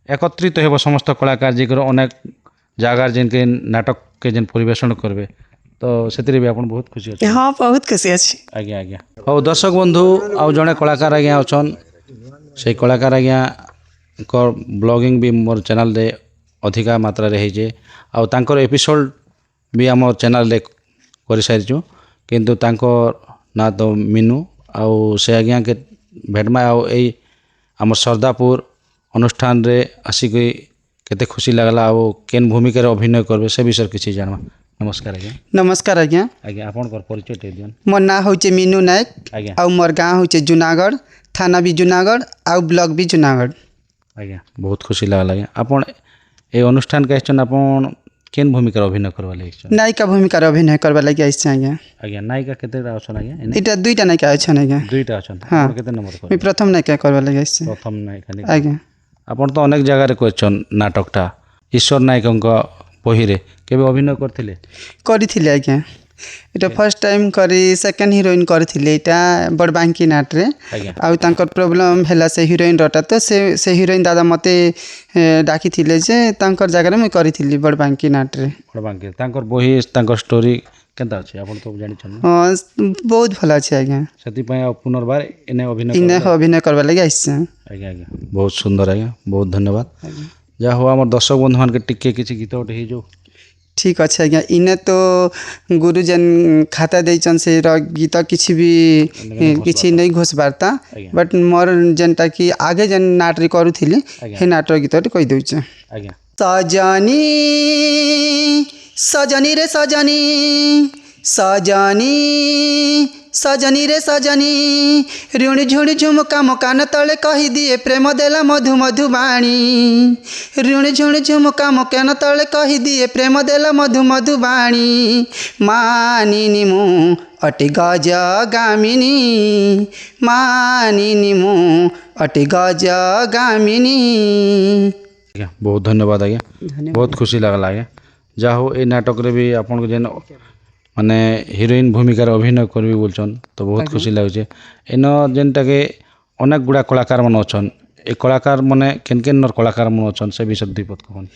ଏକତ୍ରିତ ହେବ ସମସ୍ତ କଳାକାର ଯାଇକରି ଅନେକ ଜାଗାର ଯେନ୍କେ ନାଟକକେ ଯେନ୍ ପରିବେଷଣ କରିବେ ତ ସେଥିରେ ବି ଆପଣ ବହୁତ ଖୁସି ଅଛନ୍ତି? हाँ बहुत खुशी अच्छी। ଆଜ୍ଞା ଆଜ୍ଞା ହଉ ଦର୍ଶକ ବନ୍ଧୁ ଆଉ ଜଣେ କଳାକାର ଆଜ୍ଞା ଅଛନ୍ ସେଇ କଳାକାର ଆଜ୍ଞାଙ୍କ ବ୍ଲଗିଂ ବି ମୋର ଚ୍ୟାନେଲ୍ରେ ଅଧିକା ମାତ୍ରାରେ ହେଇଛେ ଆଉ ତାଙ୍କର ଏପିସୋଡ଼ ବି ଆମର ଚ୍ୟାନେଲ୍ରେ କରିସାରିଛୁ କିନ୍ତୁ ତାଙ୍କର ନାଁ ତ ମିନୁ ଆଉ ସେ ଆଜ୍ଞାକେ ଭେଟମା ଆଉ ଏଇ ଆମର ସର୍ଦାପୁର ଅନୁଷ୍ଠାନରେ ଆସିକି କେତେ ଖୁସି ଲାଗଲା ଆଉ କେନ୍ ଭୂମିକାରେ ଅଭିନୟ କରିବେ ସେ ବିଷୟରେ କିଛି ଜାଣବା। ନମସ୍କାର ଆଜ୍ଞା। नमस्कार आज्ञा ଆଜ୍ଞା ଆପଣଙ୍କର ପରିଚୟ ଟିକେ ଦିଅନ୍। मोर ना हूँ मीनू नायक ଆଜ୍ଞା आउ मोर गाँ हूँ जूनागढ़ थाना भी जूनागढ़ आउ ब्लॉक भी जूनागढ़। ଆଜ୍ଞା ବହୁତ ଖୁସି ଲାଗଲା ଆଜ୍ଞା ଆପଣ ଏଇ ଅନୁଷ୍ଠାନକେ ଆସିଛନ୍ ଆପଣ କେନ୍ ଭୂମିକାରେ ଅଭିନୟ କରବା ଲାଗି ଆସିଛନ୍? नायिका भूमिका अभिनय करवा लगे आइसे आज्ञा। ଆଜ୍ଞା ନାୟିକା କେତେଟା ଅଛନ୍ ଆଜ୍ଞା? इटा दुईटा नायिका अच्छन आज्ञा। ଦୁଇଟା ଅଛନ୍। ହଁ। ଆପଣ କେତେ ନମ୍ବର मुई କରିବେ? प्रथम नायिका करवा लगे आइसे ପ୍ରଥମ ନାୟିକା ନାଇଁ? आज्ञा। ଆପଣ ତ ଅନେକ ଜାଗାରେ କରିଛନ୍ ନାଟକଟା ଈଶ୍ୱର ନାୟକଙ୍କ ବହିରେ କେବେ ଅଭିନୟ କରିଥିଲେ? କରିଥିଲି आज्ञा इटा फर्स्ट टाइम करी सेकेंड हिरोइन करथिले इटा बड़बांकी नाट्रे ଆଜ୍ଞା आउ तांकर प्रॉब्लम हैला से हिरोइन रटा तो से हिरोइन दादा मते डाकी थिले जे तांकर जगह मुई करथिली बड़बांकी नाट्रे। ବଡ଼ବାଙ୍କି ତାଙ୍କର ବହି ତାଙ୍କର ଷ୍ଟୋରି କେନ୍ତା ଅଛି ଆପଣ ତ ଜାଣିଛନ୍ ନା? हाँ बहुत भल अच्छे आज्ञा। ସେଥିପାଇଁ ଆଉ ପୁନର୍ବାର ଏନେ ଅଭିନୟ इने କରିବେ? अभिनय करवा लगे आइसे। ଆଜ୍ଞା ଆଜ୍ଞା ବହୁତ ସୁନ୍ଦର ଆଜ୍ଞା ବହୁତ ଧନ୍ୟବାଦ। ଯାହା ହଉ ଆମର ଦର୍ଶକ ବନ୍ଧୁମାନକେ ଟିକେ କିଛି ଗୀତ ଗୋଟେ ହେଇଯାଉ। ठीक अच्छे आज्ञा इने तो गुरुजन खाता देचन से गीत किसी भी किसी नहीं घोषबार्ता ଆଜ୍ଞା बट मोर जेनटा कि आगे जेन नाटरी करूथिली ଆଜ୍ଞା हे नाटर गीत कहि दउचे। ଆଜ୍ଞା सजनी सजनी रे सजनी सजनी सजनी रे सजनी ऋणी झुणी झुमका मुकान तले कही दिए प्रेम देला मधु मधु बाणी ऋणी झुणी झुमका मुकान तले कही दिए प्रेम देला मधु मधु बाणी मानिनी मु अति गज गामिनी मानिनी मु अति गज गामिनी। ଆଜ୍ଞା ବହୁତ ଧନ୍ୟବାଦ ଆଜ୍ଞା ବହୁତ ଖୁସି ଲାଗଲା ଆଜ୍ଞା। ଯାହା ହଉ ଏଇ ନାଟକରେ ବି ଆପଣଙ୍କୁ ଯେନ୍ ମାନେ ହିରୋଇନ୍ ଭୂମିକାରେ ଅଭିନୟ କରିବି ବୋଲଛନ୍ ତ ବହୁତ ଖୁସି ଲାଗୁଛେ। ଏନ ଯେନ୍ଟାକେ ଅନେକ ଗୁଡ଼ା କଳାକାରମାନେ ଅଛନ୍ ए कलाकार माने केन केन कलाकार मन अछन से विषय दुई पद कहन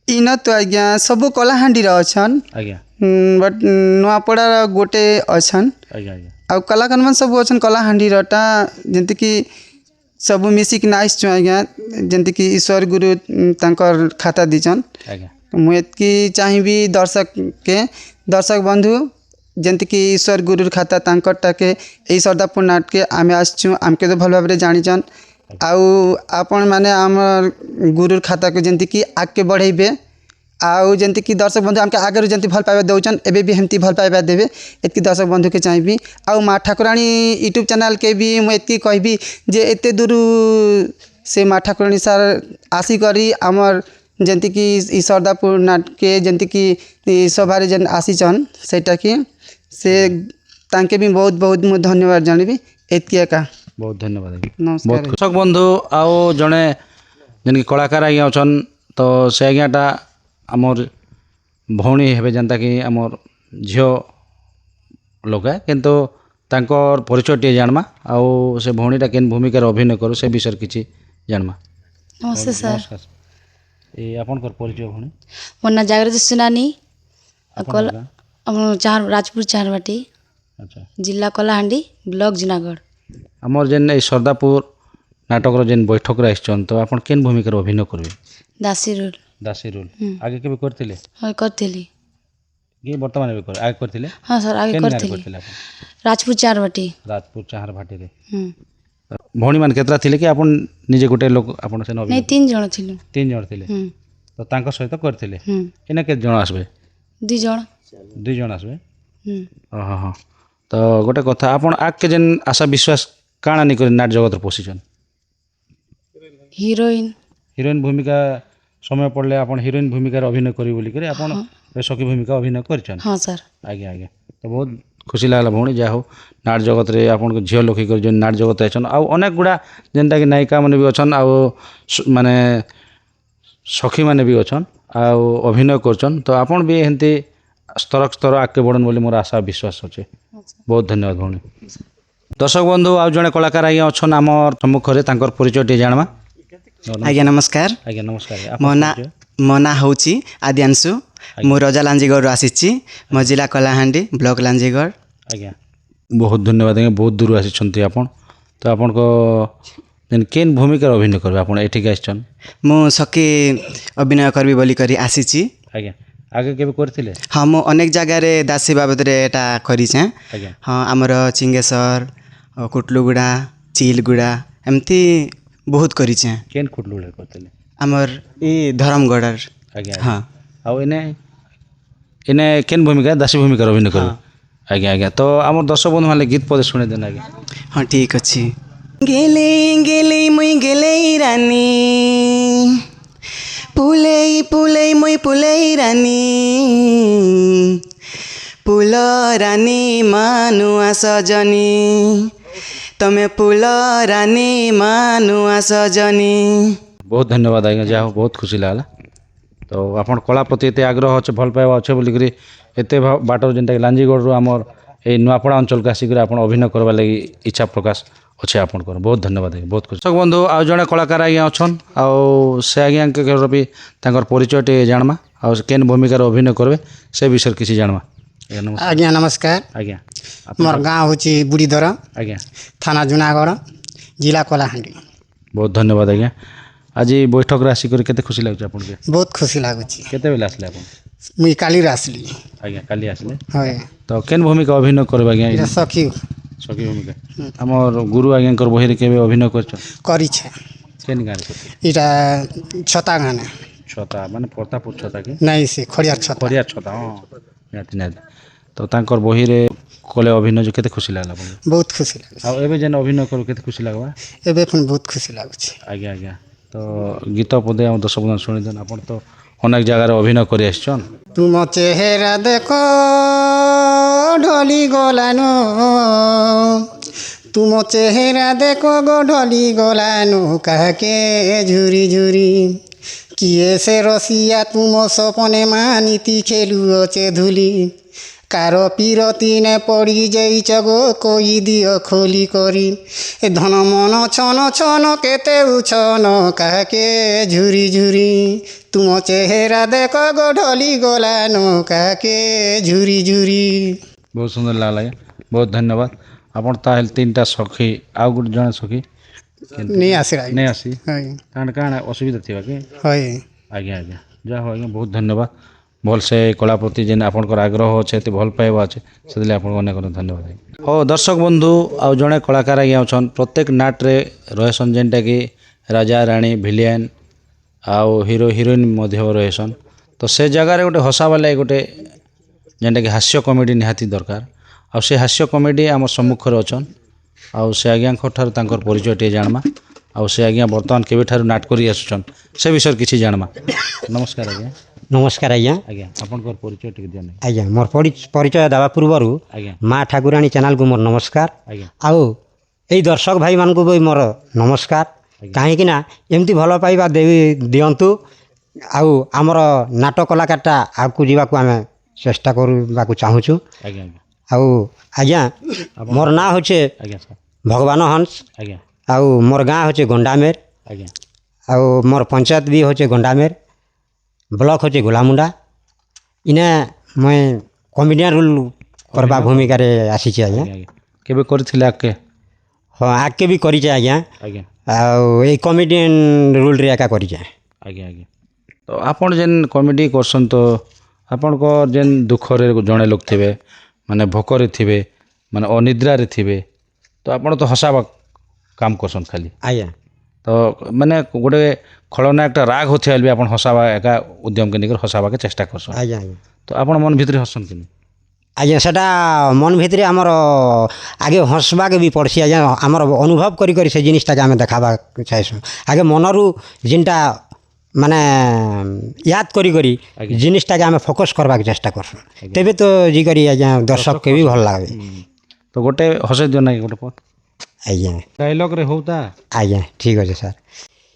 इन तो आज्ञा सबू कलाहांडी अछन आज्ञा बट नुआपड़ा गोटे अछन आज्ञा आज्ञा आ कलाकार मन सब अछन कलाहांडी टा जेंति कि सबू मिसिक नाइस छु आज्ञा जेंति कि ईश्वर गुरु तांकर खाता दिचन आज्ञा मुझे की चाहिए दर्शक बंधु जेंति कि ईश्वर गुरु खाता तांकटा के यही सरदापुर नाट के आम आसचु आमके तो भल भाव जानीचन आउ आपण मैंने आम गुरु खाता को जेंति कि आगे बढ़ेबे आउ जेंति कि दर्शक बंधु आमके आगे जेंति भल पाइबा दौचन एबे भी हेमती भल पाइबा देबे एतकी दर्शक बंधु के चाहिए आउ माँ ठाकुराणी यूट्यूब चैनल के भी मुझे एतकी कहबी जे एते दूर से माँ ठाकुराणी सार आसी करी आमर जेंति कि ई सरदापुर नाट के जेंति कि सभारे जेन आसीचन सेटा कि से तांके भी बहुत बहुत मु धन्यवाद जानबी एतकी एका बहुत धन्यवाद नमस्कार बहुत दर्शक बंधु आओ जड़े जेन कलाकार आज्ञा अच्छन तो से आज्ञाटा आमर भौणी हे जेनता कि आमर झील लोक किंतु तांकर परिचय टे जानमा आउ से भौणीटा केन भूमिकार अभिनय करू से विषय किछि जानमा नमस्ते सर नमस्कार ए आपनकर परिचय भौणी मोर ना जागृति सुनानी आपन राजपुर चारवाटी अच्छा जिला कलाहांडी ब्लॉक जूनागढ़ आमर जेन ए सरदापुर नाटक जेन बैठक रे आइछन तो आपन केन भूमिकार अभिनय करबे दासी रोल दासी रोल आगे केबे करथिले हाँ करथिली कि वर्तमान में कर आगे करथिले हाँ सर आगे करथिली राजपुर चारवाटी राजपुर चाहर भाटी रे भौणी मान केतरा थिले कि आपन निजे गोटे लोक आपन से नहीं 3 जण थिलु 3 जण थिले तो तांको सहित करथिले एना के जण आसबे 2 जण 2 जण आसबे हां हां तो गोटे कथा आपन आग के जेन आशा विश्वास काणा नि कर नाट जगत पोसिछन हीरोइन हीरोइन भूमिका समय पड़ले आपन हीरोइन भूमिका अभिनय करी बोली करे आपन सखी भूमिका अभिनय करछन हाँ सर आगे आगे तो बहुत खुशी लागला भौणी जा हो नाट जगत रे आपन को झियो लोक कर जो नाट जगत आछन आ अनेक गुड़ा जेनटा कि नायिका माने भी अछन आ माने सखी माने भी अछन आ अभिनय करछन तो आपन भी हेंती स्तर स्तर आगे बढ़न बोली मोर आशा विश्वास अच्छे बहुत धन्यवाद भौणी दर्शक बंधु आ जड़े कलाकार आज्ञा अच्छन आमर सम्मुखें तांकर परिचय टे जानमा आज्ञा नमस्कार आज्ञा नमस्कार मो ना हूँ आद्यांशु मु रजा लांजीगढ़ आसी मो जिला कलाहांडी ब्लॉक लांजीगढ़ आज्ञा बहुत धन्यवाद आज्ञा बहुत दूर आसी आपन तो आपन को केन भूमिका अभिनय करबे आपन एठिक आछन मु सखी अभिनय करबी बोली करी आसी आज्ञा आगे केबे करथिले हाँ मु अनेक जगह रे दासी बाबद रे एटा करी छे आज्ञा हाँ आमर चिंगेश्वर कुटलुगुड़ा चिलगुड़ा एमती बहुत करी छे केन कुटलुगुड़ा करथिले आमर ई धर्मगढ़ आज्ञा हाँ आउ इने इने केन भूमिका दासी भूमिका अभिनय करबे आज्ञा आज्ञा तो आमर दर्शक बंधु माने गीत पदे सुने देन आज्ञा हाँ ठीक अच्छी गेले गेले मुई गेले रानी पुलै पुलै मुई पुलै रानी पुल रानी मानुआ सजनी तमे पुल रानी मानुआ सजनी बहुत धन्यवाद आज्ञा जा बहुत खुशी लागला तो आपन कला प्रति एते आग्रह अच्छे भल पाइबा अच्छे बोली करी एते बाटर जेनटा कि लांजीगढ़ रो हमर ए नुआपड़ा अंचल का आसिक आपन अभिनय करबा लागि इच्छा प्रकाश अच्छे आपन कर बहुत धन्यवाद आज्ञा बहुत खुशी बंधु आ जड़े कलाकार आज्ञा अच्छन आउ से आज्ञा के भी तांकर परिचय टे जानमा आ केन भूमिकार अभिनय करबे से विषय किसी जानमा आज्ञा नमस्कार आज्ञा मोर गाँव हूँ बुढ़ीधर आज्ञा थाना जूनागढ़ जिला कलाहांडी बहुत धन्यवाद आज्ञा आज बैठक रे आसिक केते खुशी लागछ आपन के बहुत खुशी लागुची केते बेला आसले आपन मुई काली आसली आज्ञा काली आसले होय तो केन भूमिका अभिनय करबा आज्ञा इरा सखी सखी भूमिका हमर गुरु आज्ञा कर बहिर केबे अभिनय करछ करी छे केन गाने करछ इरा छता गाने छता माने प्रतापपुर छता के नहीं से खड़ियार छता खड़ियार छता हां नाति नाति तो तांकर बहिर कले अभिनय जो केते खुशी लागला आपन बहुत खुशी लागुची आ एबे जेन अभिनय करू केते खुशी लागबा एबे फन बहुत खुशी लागुची आज्ञा आज्ञा तो गीत पदे हम दर्शक बंधु सुनि देन आपन तो अनेक जगह अभिनय करि आछन तुम चेहरा देखो ढली गलानो तुम चेहरा देखो गो ढली गलानो कहके झुरी झुरी किए से रसिया तुम सपने मानिती खेलुअचे धुली कारो पीरती ने पड़ी जाइछ गो कोई दियो खोली करी ଏ ଧନ ମନ ଛନ ଛନ କେତେ ଉଛନ କାହାକେ ଝୁରି ଝୁରି ତୁମ ଚେହେରା ଦେଖ ଗଢଲି ଗଲାନ କାହାକେ ଝୁରି ଝୁରି। ବହୁତ ସୁନ୍ଦର ଲାଗଲା ଆଜ୍ଞା, ବହୁତ ଧନ୍ୟବାଦ। ଆପଣ ତାହେଲେ ତିନିଟା ସଖୀ ଆଉ ଗୋଟେ ଜଣେ ସଖୀ ନେଇ ଆସିଲା ନେଇ ଆସି ହଇ କାଣା କାଣା ଅସୁବିଧା ଥିବା କି? ହଇ ଆଜ୍ଞା ଆଜ୍ଞା, ଯାହା ହଉ ଆଜ୍ଞା ବହୁତ ଧନ୍ୟବାଦ। ଭଲସେ କଳା ପ୍ରତି ଯେନ୍ ଆପଣଙ୍କର ଆଗ୍ରହ ଅଛେ ଏତେ ଭଲ ପାଇବା ଅଛେ ସେଥିଲାଗି ଆପଣଙ୍କୁ ଅନେକ ଅନେକ ଧନ୍ୟବାଦ। ହଉ ଦର୍ଶକ ବନ୍ଧୁ ଆଉ ଜଣେ କଳାକାର ଆଜ୍ଞା ଅଛନ୍ ପ୍ରତ୍ୟେକ ନାଟରେ ରହେସନ୍ ଯେନ୍ଟାକି ରାଜା ରାଣୀ ଭିଲିଆନ୍ ଆଉ ହିରୋ ହିରୋଇନ୍ ମଧ୍ୟ ରହେସନ୍। ତ ସେ ଜାଗାରେ ଗୋଟେ ହସାବା ଲାଗି ଗୋଟେ ଯେନ୍ଟାକି ହାସ୍ୟ କମେଡ଼ି ନିହାତି ଦରକାର। ଆଉ ସେ ହାସ୍ୟ କମେଡ଼ି ଆମର ସମ୍ମୁଖରେ ଅଛନ୍ ଆଉ ସେ ଆଜ୍ଞାଙ୍କ ଠାରୁ ତାଙ୍କର ପରିଚୟ ଟିକେ ଜାଣମା। ଆଉ ସେ ଆଜ୍ଞା ବର୍ତ୍ତମାନ କେବେଠାରୁ ନାଟ କରି ଆସୁଛନ୍ ସେ ବିଷୟରେ କିଛି ଜାଣମା। ନମସ୍କାର ଆଜ୍ଞା। ନମସ୍କାର ଆଜ୍ଞା। ଆଜ୍ଞା ଆପଣଙ୍କର ପରିଚୟ ଟିକେ ଦିଅନ୍ତୁ। ଆଜ୍ଞା ମୋର ପରିଚୟ ଦେବା ପୂର୍ବରୁ ଆଜ୍ଞା ମା ଠାକୁରାଣୀ ଚ୍ୟାନେଲକୁ ମୋର ନମସ୍କାର। ଆଜ୍ଞା ଆଉ ଏଇ ଦର୍ଶକ ଭାଇମାନଙ୍କୁ ବି ମୋର ନମସ୍କାର। କାହିଁକିନା ଏମିତି ଭଲ ପାଇବା ଦିଅନ୍ତୁ। ଆଉ ଆମର ନାଟ କଳାକାରଟା ଆଗକୁ ଯିବାକୁ ଆମେ ଚେଷ୍ଟା କରିବାକୁ ଚାହୁଁଛୁ। ଆଜ୍ଞା ଆଜ୍ଞା ଆଉ ଆଜ୍ଞା ମୋର ନାଁ ହେଉଛି ଆଜ୍ଞା ସାର୍ ଭଗବାନ ହଂସ। ଆଜ୍ଞା ଆଉ ମୋର ଗାଁ ହେଉଛି ଗଣ୍ଡାମେର। ଆଜ୍ଞା ଆଉ ମୋର ପଞ୍ଚାୟତ ବି ହେଉଛି ଗଣ୍ଡାମେର, ବ୍ଲକ ହେଉଛି ଗୋଲାମୁଣ୍ଡା। ଇନେ ମୁଇଁ କମେଡ଼ିଆନ୍ ରୋଲ୍ କରବା ଭୂମିକାରେ ଆସିଛି ଆଜ୍ଞା। କେବେ କରିଥିଲେ ଆଗକେ? ହଁ ଆଗକେ ବି କରିଛେ ଆଜ୍ଞା। ଆଜ୍ଞା ଆଉ ଏଇ କମେଡ଼ିଆନ୍ ରୋଲ୍ରେ ଏକା କରିଛେ। ଆଜ୍ଞା ଆଜ୍ଞା ତ ଆପଣ ଯେନ୍ କମେଡ଼ି କରସନ୍ ତ ଆପଣଙ୍କ ଯେନ୍ ଦୁଃଖରେ ଜଣେ ଲୋକ ଥିବେ ମାନେ ଭୋକରେ ଥିବେ ମାନେ ଅନିଦ୍ରାରେ ଥିବେ ତ ଆପଣ ତ ହସାବା କାମ କରସନ୍ ଖାଲି। ଆଜ୍ଞା ତ ମାନେ ଗୋଟେ ଖଳନାୟକଟା ରାଗ ହଉଥିବା ବି ଆପଣ ହସାବା ଏକା ଉଦ୍ୟମକେ ନେଇକରି ହସାବାକେ ଚେଷ୍ଟା କରସନ୍। ଆଜ୍ଞା ଆଜ୍ଞା ତ ଆପଣ ମନ ଭିତରେ ହସନ୍ କି? ଆଜ୍ଞା ସେଟା ମନ ଭିତରେ ଆମର ଆଗେ ହସବାକେ ବି ପଡ଼୍ସି ଆଜ୍ଞା। ଆମର ଅନୁଭବ କରି କରି ସେ ଜିନିଷଟାକେ ଆମେ ଦେଖାବାକୁ ଚାହିଁସୁଁ। ଆଗେ ମନରୁ ଯେନ୍ଟା ମାନେ ୟାଦ କରି କରି ଜିନିଷଟାକେ ଆମେ ଫୋକସ୍ କରବାକୁ ଚେଷ୍ଟା କରସୁଁ। ତେବେ ତ ଯିକରି ଆଜ୍ଞା ଦର୍ଶକକେ ବି ଭଲ ଲାଗେ। ତ ଗୋଟେ ହସେଇ ଦିଅ ନାଇଁ ଗୋଟେ ପଥ ଆଜ୍ଞା ଡାଇଲଗ୍ରେ ହଉତା। ଆଜ୍ଞା ଠିକ୍ ଅଛି ସାର୍।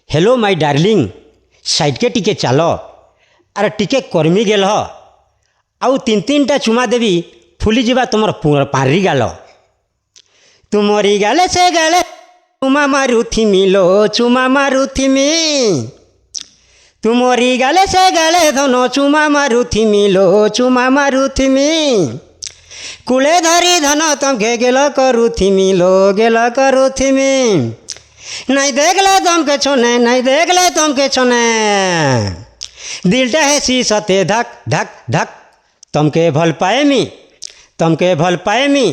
ହ୍ୟାଲୋ ମାଇ ଡାର୍ଲିଂ ସାଇଡ଼୍କେ ଟିକେ ଚାଲ ଆରେ ଟିକେ କର୍ମି ଗେଲ ଆଉ ତିନିଟା ଚୁମା ଦେବି ଫୁଲିଯିବା ତୁମର ପାରି ଗାଲ। ତୁମରି ଗାଲେ ସେ ଗାଲେ ଚୁମା ମାରୁଥିମି ଲୋ ଚୁମା ମାରୁଥିମି। ତୁମରି ଗାଲେ ସେ ଗାଲେ ଧନ ଚୁମା ମାରୁଥିମି ଲୋ ଚୁମା ମାରୁଥିମି। କୁଳେ ଧରି ଧନ ତମକେ ଗେଲ କରୁଥିମି ଲୋ ଗେଲ କରୁଥିମି। ନାଇଁ ଦେଖଲେ ତମକେ ଛନେ ନାଇଁ ଦେଖଲେ ତମକେ ଛନେ ଦିଲଟା ହେସି ସତେ ଧକ୍ ଧକ୍ ଧକ୍। ତମକେ ଭଲ ପାଏମି ତମକେ ଭଲ ପାଏମି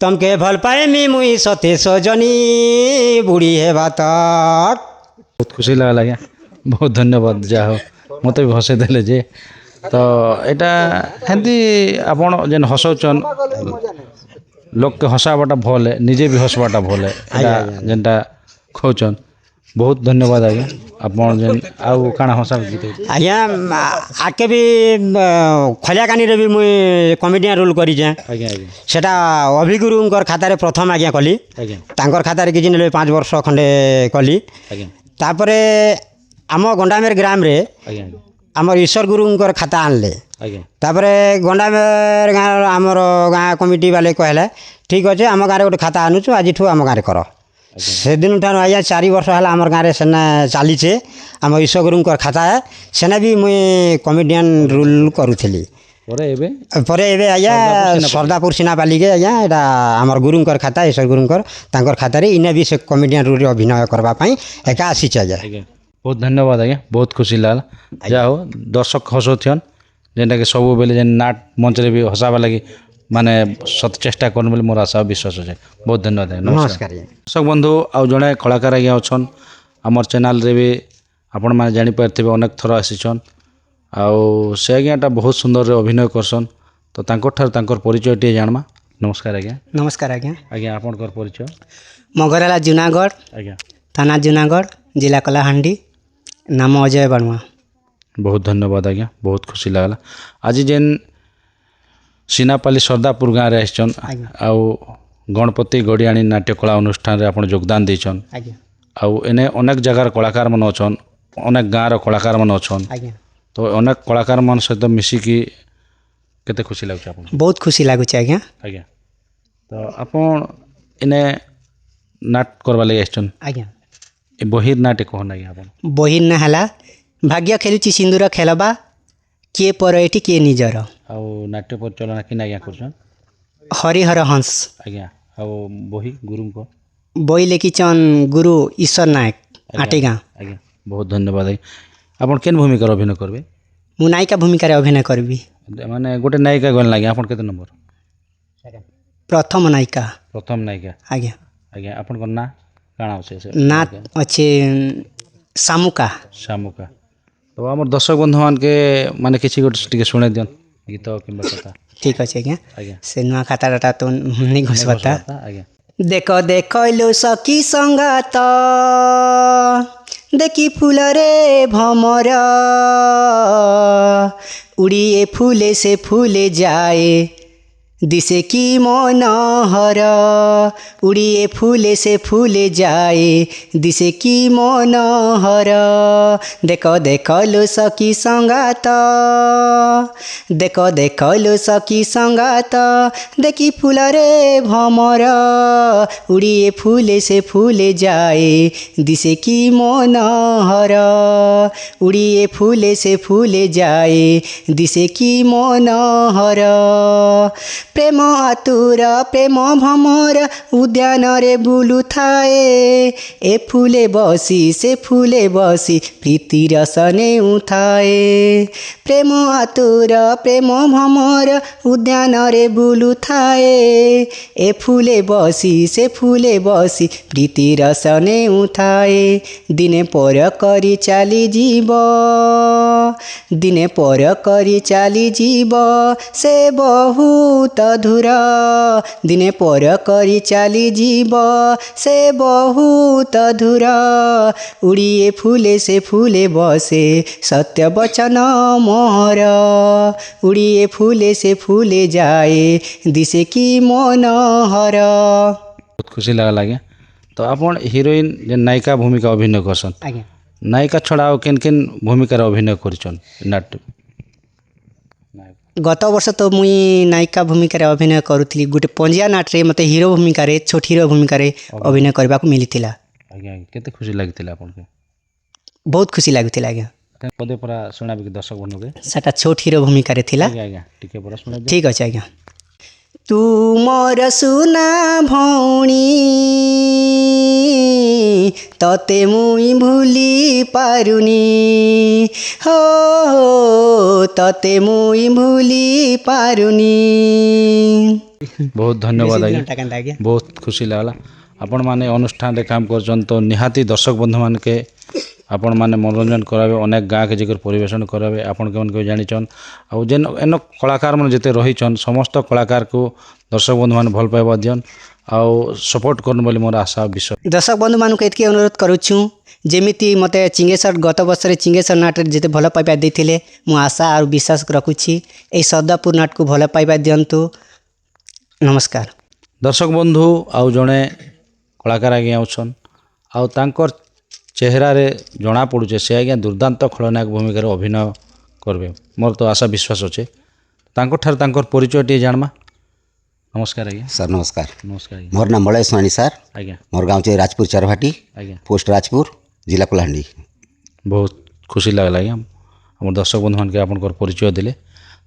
ତମକେ ଭଲ ପାଏମି ମୁଇଁ ସତେ ସଜନୀ ବୁଢ଼ୀ ହେବା ତକ୍। ବହୁତ ଖୁସି ଲାଗଲା ଆଜ୍ଞା, ବହୁତ ଧନ୍ୟବାଦ। ଯାହା ହଉ ମୋତେ ବି ହସେଇ ଦେଲେ ଯେ ତ ଏଇଟା ହେନ୍ତି ଆପଣ ଯେନ୍ ହସଉଛନ୍ ଲୋକକେ ହସାବାଟା ଭଲ ନିଜେ ବି ହସବାଟା ଭଲ ଏଇଟା ଯେନ୍ଟା କହୁଛନ୍ ବହୁତ ଧନ୍ୟବାଦ ଆଜ୍ଞା। ଆପଣ ଯେନ୍ ଆଉ କାଣା ହସା ଗୀତ ଆଜ୍ଞା ଆଗକେ ବି ଖଲିଆକାନିରେ ବି ମୁଇଁ କମେଡ଼ିଆନ୍ ରୋଲ୍ କରିଛେଁ। ଆଜ୍ଞା ଆଜ୍ଞା ସେଟା ଅଭିଗୁରୁଙ୍କର ଖାତାରେ ପ୍ରଥମ ଆଜ୍ଞା କଲି। ଆଜ୍ଞା ତାଙ୍କର ଖାତାରେ କିଛି ନେଲେ 5 ବର୍ଷ ଖଣ୍ଡେ କଲି। ଆଜ୍ଞା ତାପରେ ଆମ ଗଣ୍ଡାମେର ଗ୍ରାମରେ ଆଜ୍ଞା ଆମର ଈଶ୍ୱର ଗୁରୁଙ୍କର ଖାତା ଆଣିଲେ। ଆଜ୍ଞା ତାପରେ ଗଣ୍ଡାମେର ଗାଁ ଆମର ଗାଁ କମିଟି ବାଲେ କହିଲେ ଠିକ୍ ଅଛି ଆମ ଗାଁରେ ଗୋଟେ ଖାତା ଆଣୁଛୁ ଆଜିଠୁ ଆମ ଗାଁରେ କର। ସେଦିନ ଠାରୁ ଆଜ୍ଞା 4 ବର୍ଷ ହେଲା ଆମର ଗାଁରେ ସେନେ ଚାଲିଛେ ଆମ ଈଶ୍ୱର ଗୁରୁଙ୍କର ଖାତା। ସେନେ ବି ମୁଇଁ କମେଡ଼ିଆନ୍ ରୋଲ୍ କରୁଥିଲି। ପରେ ଏବେ ଆଜ୍ଞା ସର୍ଦାପୁର ସିନାପାଲିକେ ଆଜ୍ଞା ଏଇଟା ଆମର ଗୁରୁଙ୍କର ଖାତା ଈଶ୍ୱର ଗୁରୁଙ୍କର ତାଙ୍କର ଖାତାରେ ଇନେ ବି ସେ କମେଡ଼ିଆନ୍ ରୋଲ୍ରେ ଅଭିନୟ କରିବା ପାଇଁ ଏକା ଆସିଛେ ଆଜ୍ଞା। ବହୁତ ଧନ୍ୟବାଦ ଆଜ୍ଞା, ବହୁତ ଖୁସି ଲାଗଲା। ଯାହା ହଉ ଦର୍ଶକ ହସଉଥିଅନ୍ ଯେନ୍ଟାକି ସବୁବେଳେ ଯେନ୍ ନାଟ ମଞ୍ଚରେ ବି ହସାବା ଲାଗି ମାନେ ସତ ଚେଷ୍ଟା କରନ୍ ବୋଲି ମୋର ଆଶା ବିଶ୍ୱାସ ଅଛେ। ବହୁତ ଧନ୍ୟବାଦ ଆଜ୍ଞା, ନମସ୍କାର। ଦର୍ଶକ ବନ୍ଧୁ ଆଉ ଜଣେ କଳାକାର ଆଜ୍ଞା ଅଛନ୍ ଆମର୍ ଚ୍ୟାନେଲ୍ରେ ବି ଆପଣମାନେ ଜାଣିପାରିଥିବେ ଅନେକ ଥର ଆସିଛନ୍। ଆଉ ସେ ଆଜ୍ଞାଟା ବହୁତ ସୁନ୍ଦରରେ ଅଭିନୟ କରସନ୍। ତ ତାଙ୍କଠାରୁ ତାଙ୍କର ପରିଚୟ ଟିକେ ଜାଣମା। ନମସ୍କାର ଆଜ୍ଞା। ନମସ୍କାର ଆଜ୍ଞା। ଆଜ୍ଞା ଆପଣଙ୍କର ପରିଚୟ? ମୋ ଘର ହେଲା ଜୁନାଗଡ଼, ଆଜ୍ଞା ଥାନା ଜୁନାଗଡ଼, ଜିଲ୍ଲା କଳାହାଣ୍ଡି, ନାମ ଅଜୟ ବାଣୁଆ। ବହୁତ ଧନ୍ୟବାଦ ଆଜ୍ଞା, ବହୁତ ଖୁସି ଲାଗଲା। ଆଜି ଯେନ୍ ସିନାପାଲି ସର୍ଦାପୁର ଗାଁରେ ଆସିଛନ୍ ଆଉ ଗଣପତି ଗଡ଼ିଆଣୀ ନାଟ୍ୟକଳା ଅନୁଷ୍ଠାନରେ ଆପଣ ଯୋଗଦାନ ଦେଇଛନ୍। ଆଜ୍ଞା ଆଉ ଏନେ ଅନେକ ଜାଗାର କଳାକାରମାନେ ଅଛନ୍, ଅନେକ ଗାଁର କଳାକାରମାନେ ଅଛନ୍। ଆଜ୍ଞା ତ ଅନେକ କଳାକାରମାନଙ୍କ ସହିତ ମିଶିକି କେତେ ଖୁସି ଲାଗୁଛି ଆପଣଙ୍କୁ? ବହୁତ ଖୁସି ଲାଗୁଛି ଆଜ୍ଞା। ଆଜ୍ଞା ତ ଆପଣ ଏନେ नाट करवा लगे आइछन आज्ञा ए बहिर नाटे कहन आज्ञा आपन बहिर ना हला भाग्य खेलुची सिंदूर खेलबा किए पर एटी किए निजर आउ नाट्य परिचालना किन आज्ञा करछन हरिहर हंस आज्ञा आउ बहि गुरुम को बई लेखिछन गुरु ईश्वर नायक आटेगा आज्ञा बहुत धन्यवाद आज्ञा आपन केन भूमिका अभिनय करबे मु नायिका भूमिका अभिनय करबी माने गोटे नायिका गन लागे आपन केते नंबर प्रथम नायिका प्रथम नायिका आज्ञा आज्ञा आपन को ना काଣା होचे से ना अच्छे सामुका शामुका तो आमर दर्शक बंधु मान के माने किछि गोटे टिके सुने दियन गीत किंबा कथा ठीक अच्छे आज्ञा आज्ञा से नुआ खाता डाटा तो नहीं घुसबता आज्ञा देख देख लो सखी संगात देखी फूल रे भमर उड़िए फूले से फूले जाए दिसे की मनोहर उड़िए फूले से फूले जाए दिसे की मनोहर देख देख लो सखी संगात देख देख लो सखी संगात देखी फूल रे भमर उड़िए फूले से फूले जाए दिसे की मनोहर उड़िए फूले से फूले जाए दिसे की मनोहर प्रेम आतुर प्रेम भमर उद्यान रे बुलु थाए ए फूले बसी से फूले बसी प्रीति रसने उठाए प्रेम आतुर प्रेम भमर उद्यान रे बुलु थाए ए फूले बसी से फूले बसी प्रीति रसने उठाए दिने पर करी चाली जीव दिने पर करी चाली जीव से बहुत धुर दिने पर करी चाली जीव से बहुत धुर उड़िए फूले से फूले बसे सत्य वचन मोहर उड़िए फूले से फूले जाए दिसे की मनोहर बहुत खुशी लागल आज्ञा तो आपन हिरोइन जे नायिका भूमिका अभिनय करसन आज्ञा नायिका छड़ा और केन केन भूमिका अभिनय करछन नाट्य गत वर्ष तो मुई नायिका भूमिका अभिनय करुଥିଲି गोटे पंजिया नाट्रे मते हीरो भूमिका छोट हीरो भूमिका अभिनय करबा को मिलिथिला आज्ञा केते खुशी लागितिला आपन के बहुत खुशी लागिथिला आज्ञा पदे परा सुनाबे कि दर्शक बनु के सेटा छोट हीरो भूमिका रे थिला आज्ञा आज्ञा टिके परा सुना ठीक अछि आज्ञा तू मोर सुना भौणी तते मुई भूली पारुनी हो तते मुई भूली पारुनी बहुत धन्यवाद आज्ञा बहुत खुशी लागला आपण माने अनुष्ठान रे काम करछन तो निहाती दर्शक बंधु मान के आपण माने मनोरंजन करावे अनेक गाँ के जगह परिवेशन करावे आपण के मन को जानिछन आ जेन एनो कलाकार मन जते रहिछन समस्त कलाकार को दर्शक बंधु मान भल पाइबा दियन आ सपोर्ट करन बोली मोर आशा विश्वास दर्शक बंधु मान को एतकी अनुरोध करूछु जेमिति मते चिंगेश्वर गत वर्ष चिंगेश्वर नाट जते भल पाइबा देथिले मु आशा और विश्वास रखुछि ए सदापुर नाट को भल पाइबा दियंतु नमस्कार दर्शक बंधु आउ जड़े कलाकार आज्ञा आउछन आउ तांकर चेहरा रे जना पड़ुचे से आज्ञा दुर्दांत खलनायक भूमिका अभिनय करबे मोर तो आशा विश्वास अच्छे तांकर ठार तांकर परिचय टी जानमा नमस्कार आज्ञा सर नमस्कार नमस्कार मोर नाम मलय सोनी सर आज्ञा मोर गाँव चे राजपुर चारभाटी आज्ञा पोस्ट राजपुर जिला कलाहांडी बहुत खुशी लागला आज्ञा हमर दर्शक बंधु मान के आपन परिचय दिले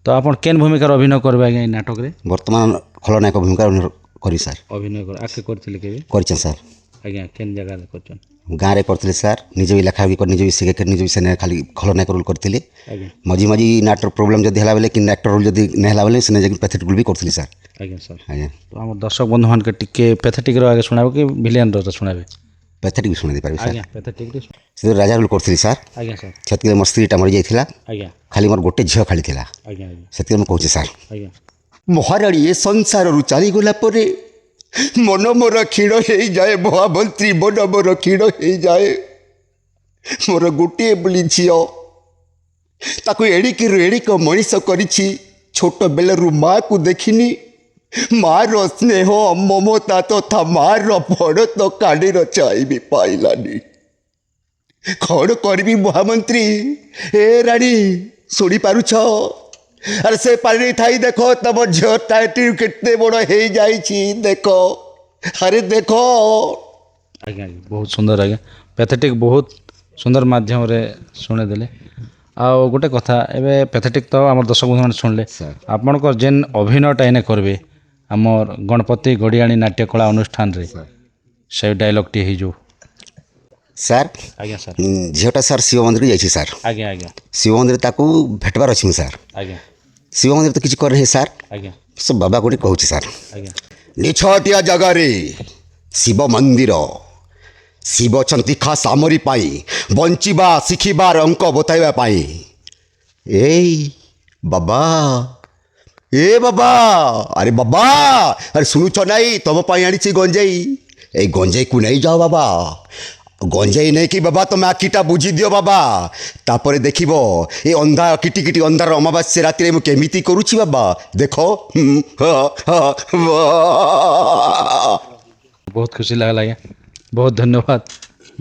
तो आपन केन भूमिका अभिनय करबे आज्ञा नाटक रे वर्तमान खलनायक भूमिका करी सर अभिनय कर आके करथिले केबे करछन सर आज्ञा केन जगह रे करछन गाँव रे करथिले सर निजे भी लेखा भी कर निजे भी सिखे निजे भी सेने खाली खलनायक रोल करथिले मझी मझी नाटर प्रॉब्लम जदी हला बेले कि एक्टर रोल जदी नै हला बेले सेने जगह पैथेटिक रोल भी करथिले सर आज्ञा सर आज्ञा तो हमर दर्शक बंधु मान के टिके पैथेटिक रो आगे सुनाबो कि विलेन रो सुनाबे पैथेटिक भी सुना दे पारबे सर आज्ञा पैथेटिक रे से राजा रोल करथिले सर आज्ञा सर छतके मोर स्त्रीटा मरि जाइथिला आज्ञा खाली मोर गोटे झियो खाली थिला आज्ञा आज्ञा सेतके म कहूछि सर आज्ञा महाराणी ए संसार रु चली गला परे मन मोर क्षीण हो जाए महामंत्री मन मोर क्षीण हो जाए मोर गोटे बोली झील ताकू एड़िक एड़िक मनीष कर छोट बेलू माँ को देखनी मार स्नेह ममता तथा मार फड़ तो काड़ी चाई भी पाइलानी कौन करी महामंत्री ए राणी शुणी पारुछ अरे से पानी थाई देख तम झीटा केते बड़ हो जाइए देख अरे देख ଆଜ୍ଞା ଆଜ୍ଞା ବହୁତ ସୁନ୍ଦର ଆଜ୍ଞା ପ୍ୟାଥେଟିକ୍ ବହୁତ ସୁନ୍ଦର ମାଧ୍ୟମରେ ଶୁଣେଇଦେଲେ। ଆଉ ଗୋଟେ କଥା ଏବେ ପ୍ୟାଥେଟିକ୍ ତ ଆମର ଦର୍ଶକ ବନ୍ଧୁମାନେ ଶୁଣିଲେ ଆପଣଙ୍କର ଯେନ୍ ଅଭିନୟଟା ଏନେ କରିବେ ଆମର ଗଣପତି ଗଡ଼ିଆଣୀ ନାଟ୍ୟକଳା ଅନୁଷ୍ଠାନରେ ସେ ଡାଇଲଗ୍ଟି ହେଇଯାଉ। ସାର୍ ଆଜ୍ଞା ସାର୍ ଝିଅଟା ସାର୍ ଶିବ ମନ୍ଦିର ଯାଇଛି ସାର୍। ଆଜ୍ଞା ଆଜ୍ଞା ଶିବ ମନ୍ଦିର ତାକୁ ଭେଟବାର ଅଛି ମୁଁ ସାର୍। ଆଜ୍ଞା ଶିବ ମନ୍ଦିର ତ କିଛି କରେ ସାର୍। ଆଜ୍ଞା ସେ ବାବା ଗୋଟେ କହୁଛି ସାର୍ ଆଜ୍ଞା ନିଛଟିଆ ଜାଗାରେ ଶିବ ମନ୍ଦିର ଶିବ ଅଛନ୍ତି ଖାସ୍ ଆମରି ପାଇଁ ବଞ୍ଚିବା ଶିଖିବାର ଅଙ୍କ ବତାଇବା ପାଇଁ। ଏଇ ବାବା ଏ ବାବା ଆରେ ବାବା ଆରେ ଶୁଣୁଛ ନାଇଁ ତମ ପାଇଁ ଆଣିଛି ଗଞ୍ଜେଇ ଏଇ ଗଞ୍ଜେଇକୁ ନେଇଯାଅ ବାବା। ଗଞ୍ଜେଇ ନେଇକି ବାବା ତମେ ଆଖିଟା ବୁଝିଦିଅ ବାବା ତାପରେ ଦେଖିବ ଏ ଅନ୍ଧାର କିଟି କିଟି ଅନ୍ଧାର ଅମାବାସ୍ୟା ରାତିରେ ମୁଁ କେମିତି କରୁଛି ବାବା ଦେଖ। ବହୁତ ଖୁସି ଲାଗିଲା ଆଜ୍ଞା ବହୁତ ଧନ୍ୟବାଦ।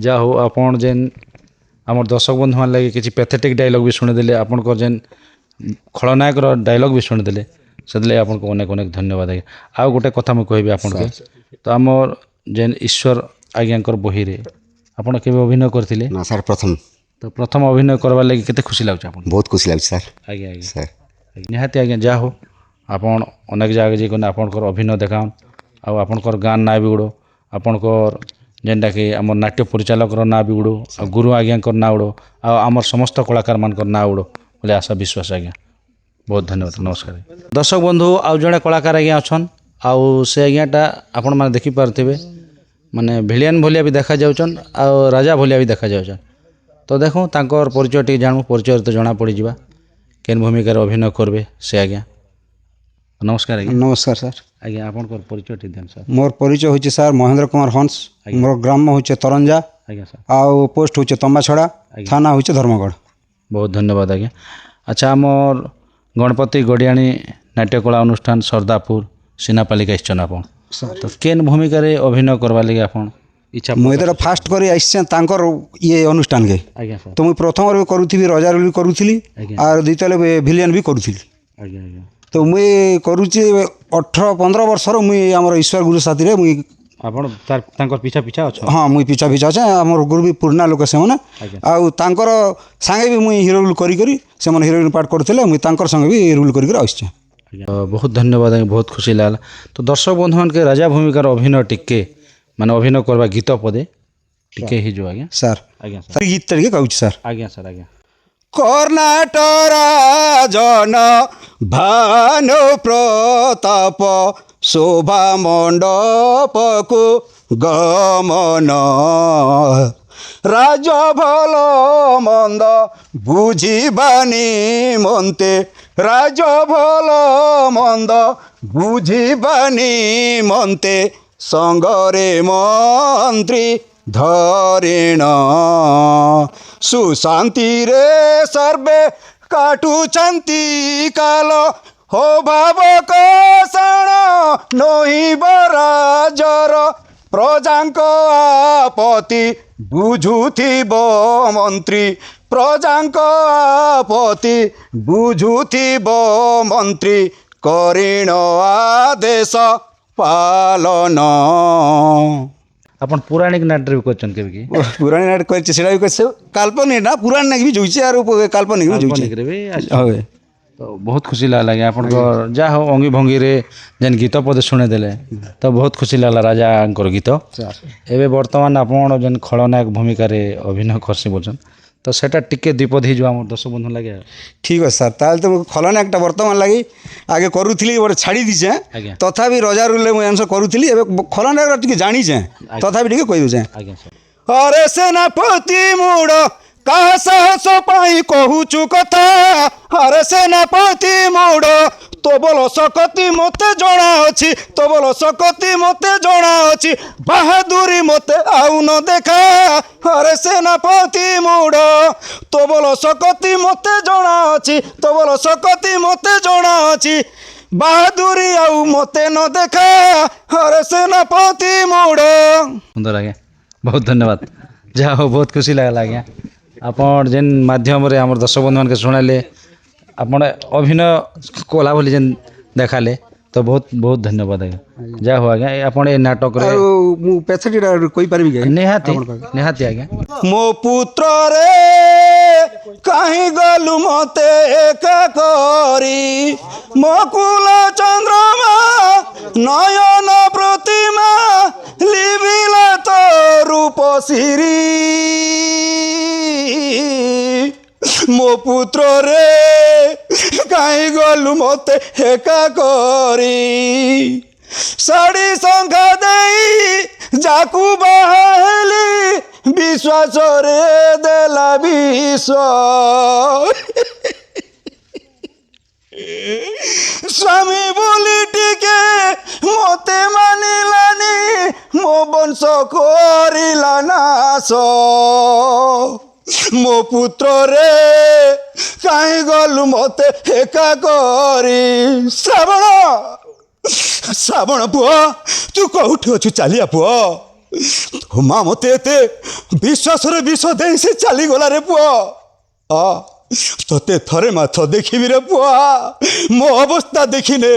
ଯାହା ହଉ ଆପଣ ଯେନ୍ ଆମର ଦର୍ଶକ ବନ୍ଧୁମାନେ ଲାଗି କିଛି ପ୍ୟାଥେଟିକ୍ ଡାଇଲଗ୍ ବି ଶୁଣିଦେଲେ ଆପଣଙ୍କର ଯେନ୍ ଖଳନାୟକର ଡାଇଲଗ୍ ବି ଶୁଣିଦେଲେ ସେଥିଲାଗି ଆପଣଙ୍କୁ ଅନେକ ଅନେକ ଧନ୍ୟବାଦ ଆଜ୍ଞା। ଆଉ ଗୋଟେ କଥା ମୁଁ କହିବି ଆପଣଙ୍କୁ ତ ଆମର ଯେନ୍ ଈଶ୍ୱର ଆଜ୍ଞାଙ୍କର ବହିରେ ଆପଣ କେବେ ଅଭିନୟ କରିଥିଲେ? ନା ସାର୍ ପ୍ରଥମ ତ ପ୍ରଥମ ଅଭିନୟ କରବାର୍ ଲାଗି କେତେ ଖୁସି ଲାଗୁଛି ଆପଣ? ବହୁତ ଖୁସି ଲାଗୁଛି ସାର୍। ଆଜ୍ଞା ଆଜ୍ଞା ସାର୍ ନିହାତି ଆଜ୍ଞା ଯାହା ହଉ ଆପଣ ଅନେକ ଜାଗାକେ ଯାଇକିନା ଆପଣଙ୍କର ଅଭିନୟ ଦେଖାଉନ୍ ଆଉ ଆପଣଙ୍କର ଗାଁ ନାଁ ବି ଉଡ଼ୁ ଆପଣଙ୍କର ଯେନ୍ଟାକି ଆମର ନାଟ୍ୟ ପରିଚାଳକର ନାଁ ବି ଉଡ଼ୁ ଆଉ ଗୁରୁ ଆଜ୍ଞାଙ୍କର ନାଁ ଉଡ଼ୁ ଆଉ ଆମର ସମସ୍ତ କଳାକାରମାନଙ୍କର ନାଁ ଉଡ଼ୁ ବୋଲି ଆଶା ବିଶ୍ୱାସ ଆଜ୍ଞା। ବହୁତ ଧନ୍ୟବାଦ ନମସ୍କାର। ଦର୍ଶକ ବନ୍ଧୁ ଆଉ ଜଣେ କଳାକାର ଆଜ୍ଞା ଅଛନ୍ ଆଉ ସେ ଆଜ୍ଞାଟା ଆପଣମାନେ ଦେଖିପାରୁଥିବେ ମାନେ ଭିଲିଆନ୍ ଭଳିଆ ବି ଦେଖାଯାଉଛନ୍ ଆଉ ରାଜା ଭଳିଆ ବି ଦେଖାଯାଉଛନ୍। ତ ଦେଖୁଁ ତାଙ୍କର ପରିଚୟ ଟିକେ ଜାଣୁ ପରିଚୟରେ ତ ଜଣା ପଡ଼ିଯିବା କେନ୍ ଭୂମିକାରେ ଅଭିନୟ କରିବେ ସେ ଆଜ୍ଞା। ନମସ୍କାର ଆଜ୍ଞା। ନମସ୍କାର ସାର୍। ଆଜ୍ଞା ଆପଣଙ୍କର ପରିଚୟ ଟିକେ ଦିଅନ୍ତୁ ସାର୍। ମୋର ପରିଚୟ ହେଉଛି ସାର୍ ମହେନ୍ଦ୍ର କୁମାର ହଂସ। ମୋର ଗ୍ରାମ ହେଉଛି ତରଞ୍ଜା ଆଜ୍ଞା ସାର୍ ଆଉ ପୋଷ୍ଟ ହେଉଛି ତମ୍ବାଛଡ଼ା ଥାନା ହେଉଛି ଧର୍ମଗଡ଼। ବହୁତ ଧନ୍ୟବାଦ ଆଜ୍ଞା। ଆଚ୍ଛା ଆମର ଗଣପତି ଗଡ଼ିଆଣୀ ନାଟ୍ୟକଳା ଅନୁଷ୍ଠାନ ସର୍ଦାପୁର ସିନାପାଲିକା ଆସିଛନ୍ ଆପଣ ତ କେନ୍ ଭୂମିକାରେ ଅଭିନୟ କରବାର୍ ଲାଗି ଆପଣ ଇଚ୍ଛା? ମୁଁ ଏଥର ଫାଷ୍ଟ କରି ଆସିଛେଁ ତାଙ୍କର ଇଏ ଅନୁଷ୍ଠାନକେ। ଆଜ୍ଞା ସାର୍। ତ ମୁଇଁ ପ୍ରଥମରେ ବି କରୁଥିବି ରଜା ରୋଲ୍ ବି କରୁଥିଲି ଆଉ ଦ୍ୱିତୀୟରେ ଭିଲିଆନ୍ ବି କରୁଥିଲି। ଆଜ୍ଞା ଆଜ୍ଞା ତ ମୁଇଁ କରୁଛି 18-15 ବର୍ଷର ମୁଇଁ ଆମର ଈଶ୍ୱର ଗୁରୁ ସାଥିରେ ମୁଇଁ ଆପଣ ତାଙ୍କର ପିଛା ପିଛା ଅଛ? ହଁ ମୁଇଁ ପିଛା ପିଛା ଅଛେ ଆମର ଗୁରୁ ବି ପୁରୁଣା ଲୋକ ସେମାନେ ଆଉ ତାଙ୍କର ସାଙ୍ଗେ ବି ମୁଇଁ ହିରୋ ରୋଲ୍ କରିକରି ସେମାନେ ହିରୋଇନ୍ ପାର୍ଟ କରୁଥିଲେ ମୁଇଁ ତାଙ୍କର ସାଙ୍ଗେ ବି ରୋଲ୍ କରିକରି ଆସିଛେ। ବହୁତ ଧନ୍ୟବାଦ ଆଜ୍ଞା ବହୁତ ଖୁସି ଲାଗଲା। ତ ଦର୍ଶକ ବନ୍ଧୁମାନକେ ରାଜା ଭୂମିକାର ଅଭିନୟ ଟିକେ ମାନେ ଅଭିନୟ କରିବା ଗୀତ ପଦେ ଟିକେ ହେଇଯିବ ଆଜ୍ଞା ସାର୍। ଆଜ୍ଞା ସାର୍ ଗୀତ ଟିକେ ଗାଉଛି ସାର୍। ଆଜ୍ଞା ସାର୍ ଆଜ୍ଞା। କର୍ଣ୍ଣାଟ ରାଜନ ଭାନୁ ପ୍ରତାପ ଶୋଭା ମଣ୍ଡପକୁ ଗମନ ରାଜ ଭଲ ମନ୍ଦ ବୁଝିବାନି ମନ୍ତେ ରାଜ ଭଲ ମନ୍ଦ ବୁଝିବାନି ମନ୍ତେ ସଙ୍ଗରେ ମନ୍ତ୍ରୀ ଧରିଣ ସୁଶାନ୍ତିରେ ସର୍ବେ କାଟୁଛନ୍ତି କାଲ ହୋ ଭାବ କଷଣ ନହିବ ରାଜର ପ୍ରଜାଙ୍କ ଆପତ୍ତି ବୁଝୁଥିବ ମନ୍ତ୍ରୀ ପ୍ରଜାଙ୍କ ଆପତ୍ତି ବୁଝୁଥିବ ମନ୍ତ୍ରୀ କରିଣ ଆଦେଶ ପାଲନ। ଆପଣ ପୌରାଣିକ ନାଟରେ ବି କରିଛନ୍ତି କେବେ କି? ପୁରାଣ ନାଟ କରିଛି ସେଇଟା ବି କରିছে କାଲ୍ପନିକ ନା ପୁରାଣ ନାକି ବି ଯୁଛି ଆରୁ କାଲ୍ପନିକ ବି ଯୁଛି ହଏ। ତ ବହୁତ ଖୁସି ଲାଗଲା ଆଜ୍ଞା ଆପଣଙ୍କ ଯାହା ହଉ ଅଙ୍ଗୀ ଭଙ୍ଗୀରେ ଯେନ୍ ଗୀତ ପଦେ ଶୁଣେଇଦେଲେ ତ ବହୁତ ଖୁସି ଲାଗଲା ରାଜାଙ୍କର ଗୀତ। ଏବେ ବର୍ତ୍ତମାନ ଆପଣ ଯେନ୍ ଖଳନାୟକ ଭୂମିକାରେ ଅଭିନୟ କରସି ବୋଲଛନ୍ ତ ସେଟା ଟିକେ ଦ୍ୱିପଦ ହେଇଯିବ ଆମର ଦର୍ଶକ ବନ୍ଧୁ ଲାଗେ। ଠିକ୍ ଅଛି ସାର୍ ତାହେଲେ ତ ଖଳନାୟକଟା ବର୍ତ୍ତମାନ ଲାଗି ଆଗେ କରୁଥିଲି ଗୋଟେ ଛାଡ଼ି ଦେଇଛେଁ ତଥାପି ରଜା ରୋଲ୍ରେ ମୁଁ ଆନ୍ସର୍ କରୁଥିଲି ଏବେ ଖଳନାୟକଟା ଟିକେ ଜାଣିଛେଁ ତଥାପି ଟିକେ କହିଦେଉଛେଁ। ଆଜ୍ଞା ସାର୍। ଅରେ ସେନାପତି ମୁଡ଼ କାହା ସାହସ ପାଇଁ କହୁଛୁ କଥା ଆରେ ସେନାପତି ମୁଡ଼ ତୋ ବଲ ଶକତି ମୋତେ ଜଣାଅଛି ତୋ ବଲ ଶକତି ମୋତେ ଜଣାଅଛି ବାହାଦୁରୀ ମୋତେ ଆଉ ନ ଦେଖା ଆରେ ସେନାପତି ମୁଡ଼ ତୋ ବଲ ଶକତି ମୋତେ ଜଣାଅଛି ତୋ ବଲ ଶକତି ମୋତେ ଜଣାଅଛି ବାହାଦୁରୀ ଆଉ ମୋତେ ନ ଦେଖା ଆରେ ସେନାପତି ମୁଡ଼। ସୁନ୍ଦର ଆଜ୍ଞା ବହୁତ ଧନ୍ୟବାଦ ଯାହା ହଉ ବହୁତ ଖୁସି ଲାଗଲା ଆଜ୍ଞା ଆପଣ ଯେନ୍ ମାଧ୍ୟମରେ ଆମର ଦର୍ଶକ ବନ୍ଧୁମାନକେ ଶୁଣାଇଲେ ଆପଣ ଅଭିନୟ କଲା ବୋଲି ଯେନ୍ ଦେଖାଲେ तो बहुत बहुत धन्यवाद आज्ञा जा हो आज्ञा आपण ए नाटक रे मु पेथटीटा कहि पारबि के निहाती निहाती आज्ञा मो पुत्र रे कहीं गलु मते एका करी मो कुल चंद्रमा नयन प्रतिमा लिबिला तो रूप सिरी मो पुत्र रे कहीं गलु मते एका करी साड़ी संख्या देई जाकू बाहेली विश्वास रे देला विश्व स्वामी बोली टिके मते मानिलानी मो वंश करिला नाश मो पुत्र रे कहीं गलु मते एका करी श्रावण पुआ तू कौटी अच्छु चलिया पुआ तो माँ मत विश्वास विष दे से चलीगला रे पुआ तोते थरे माथ देखी रे पुआ मो अवस्था देखिने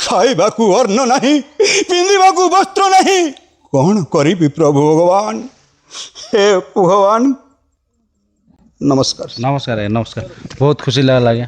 खाइबा को अन्न नहीं पिंधिबा को वस्त्र नहीं कौन करी प्रभु भगवान हे भगवान नमस्कार नमस्कार बहुत खुशी लगा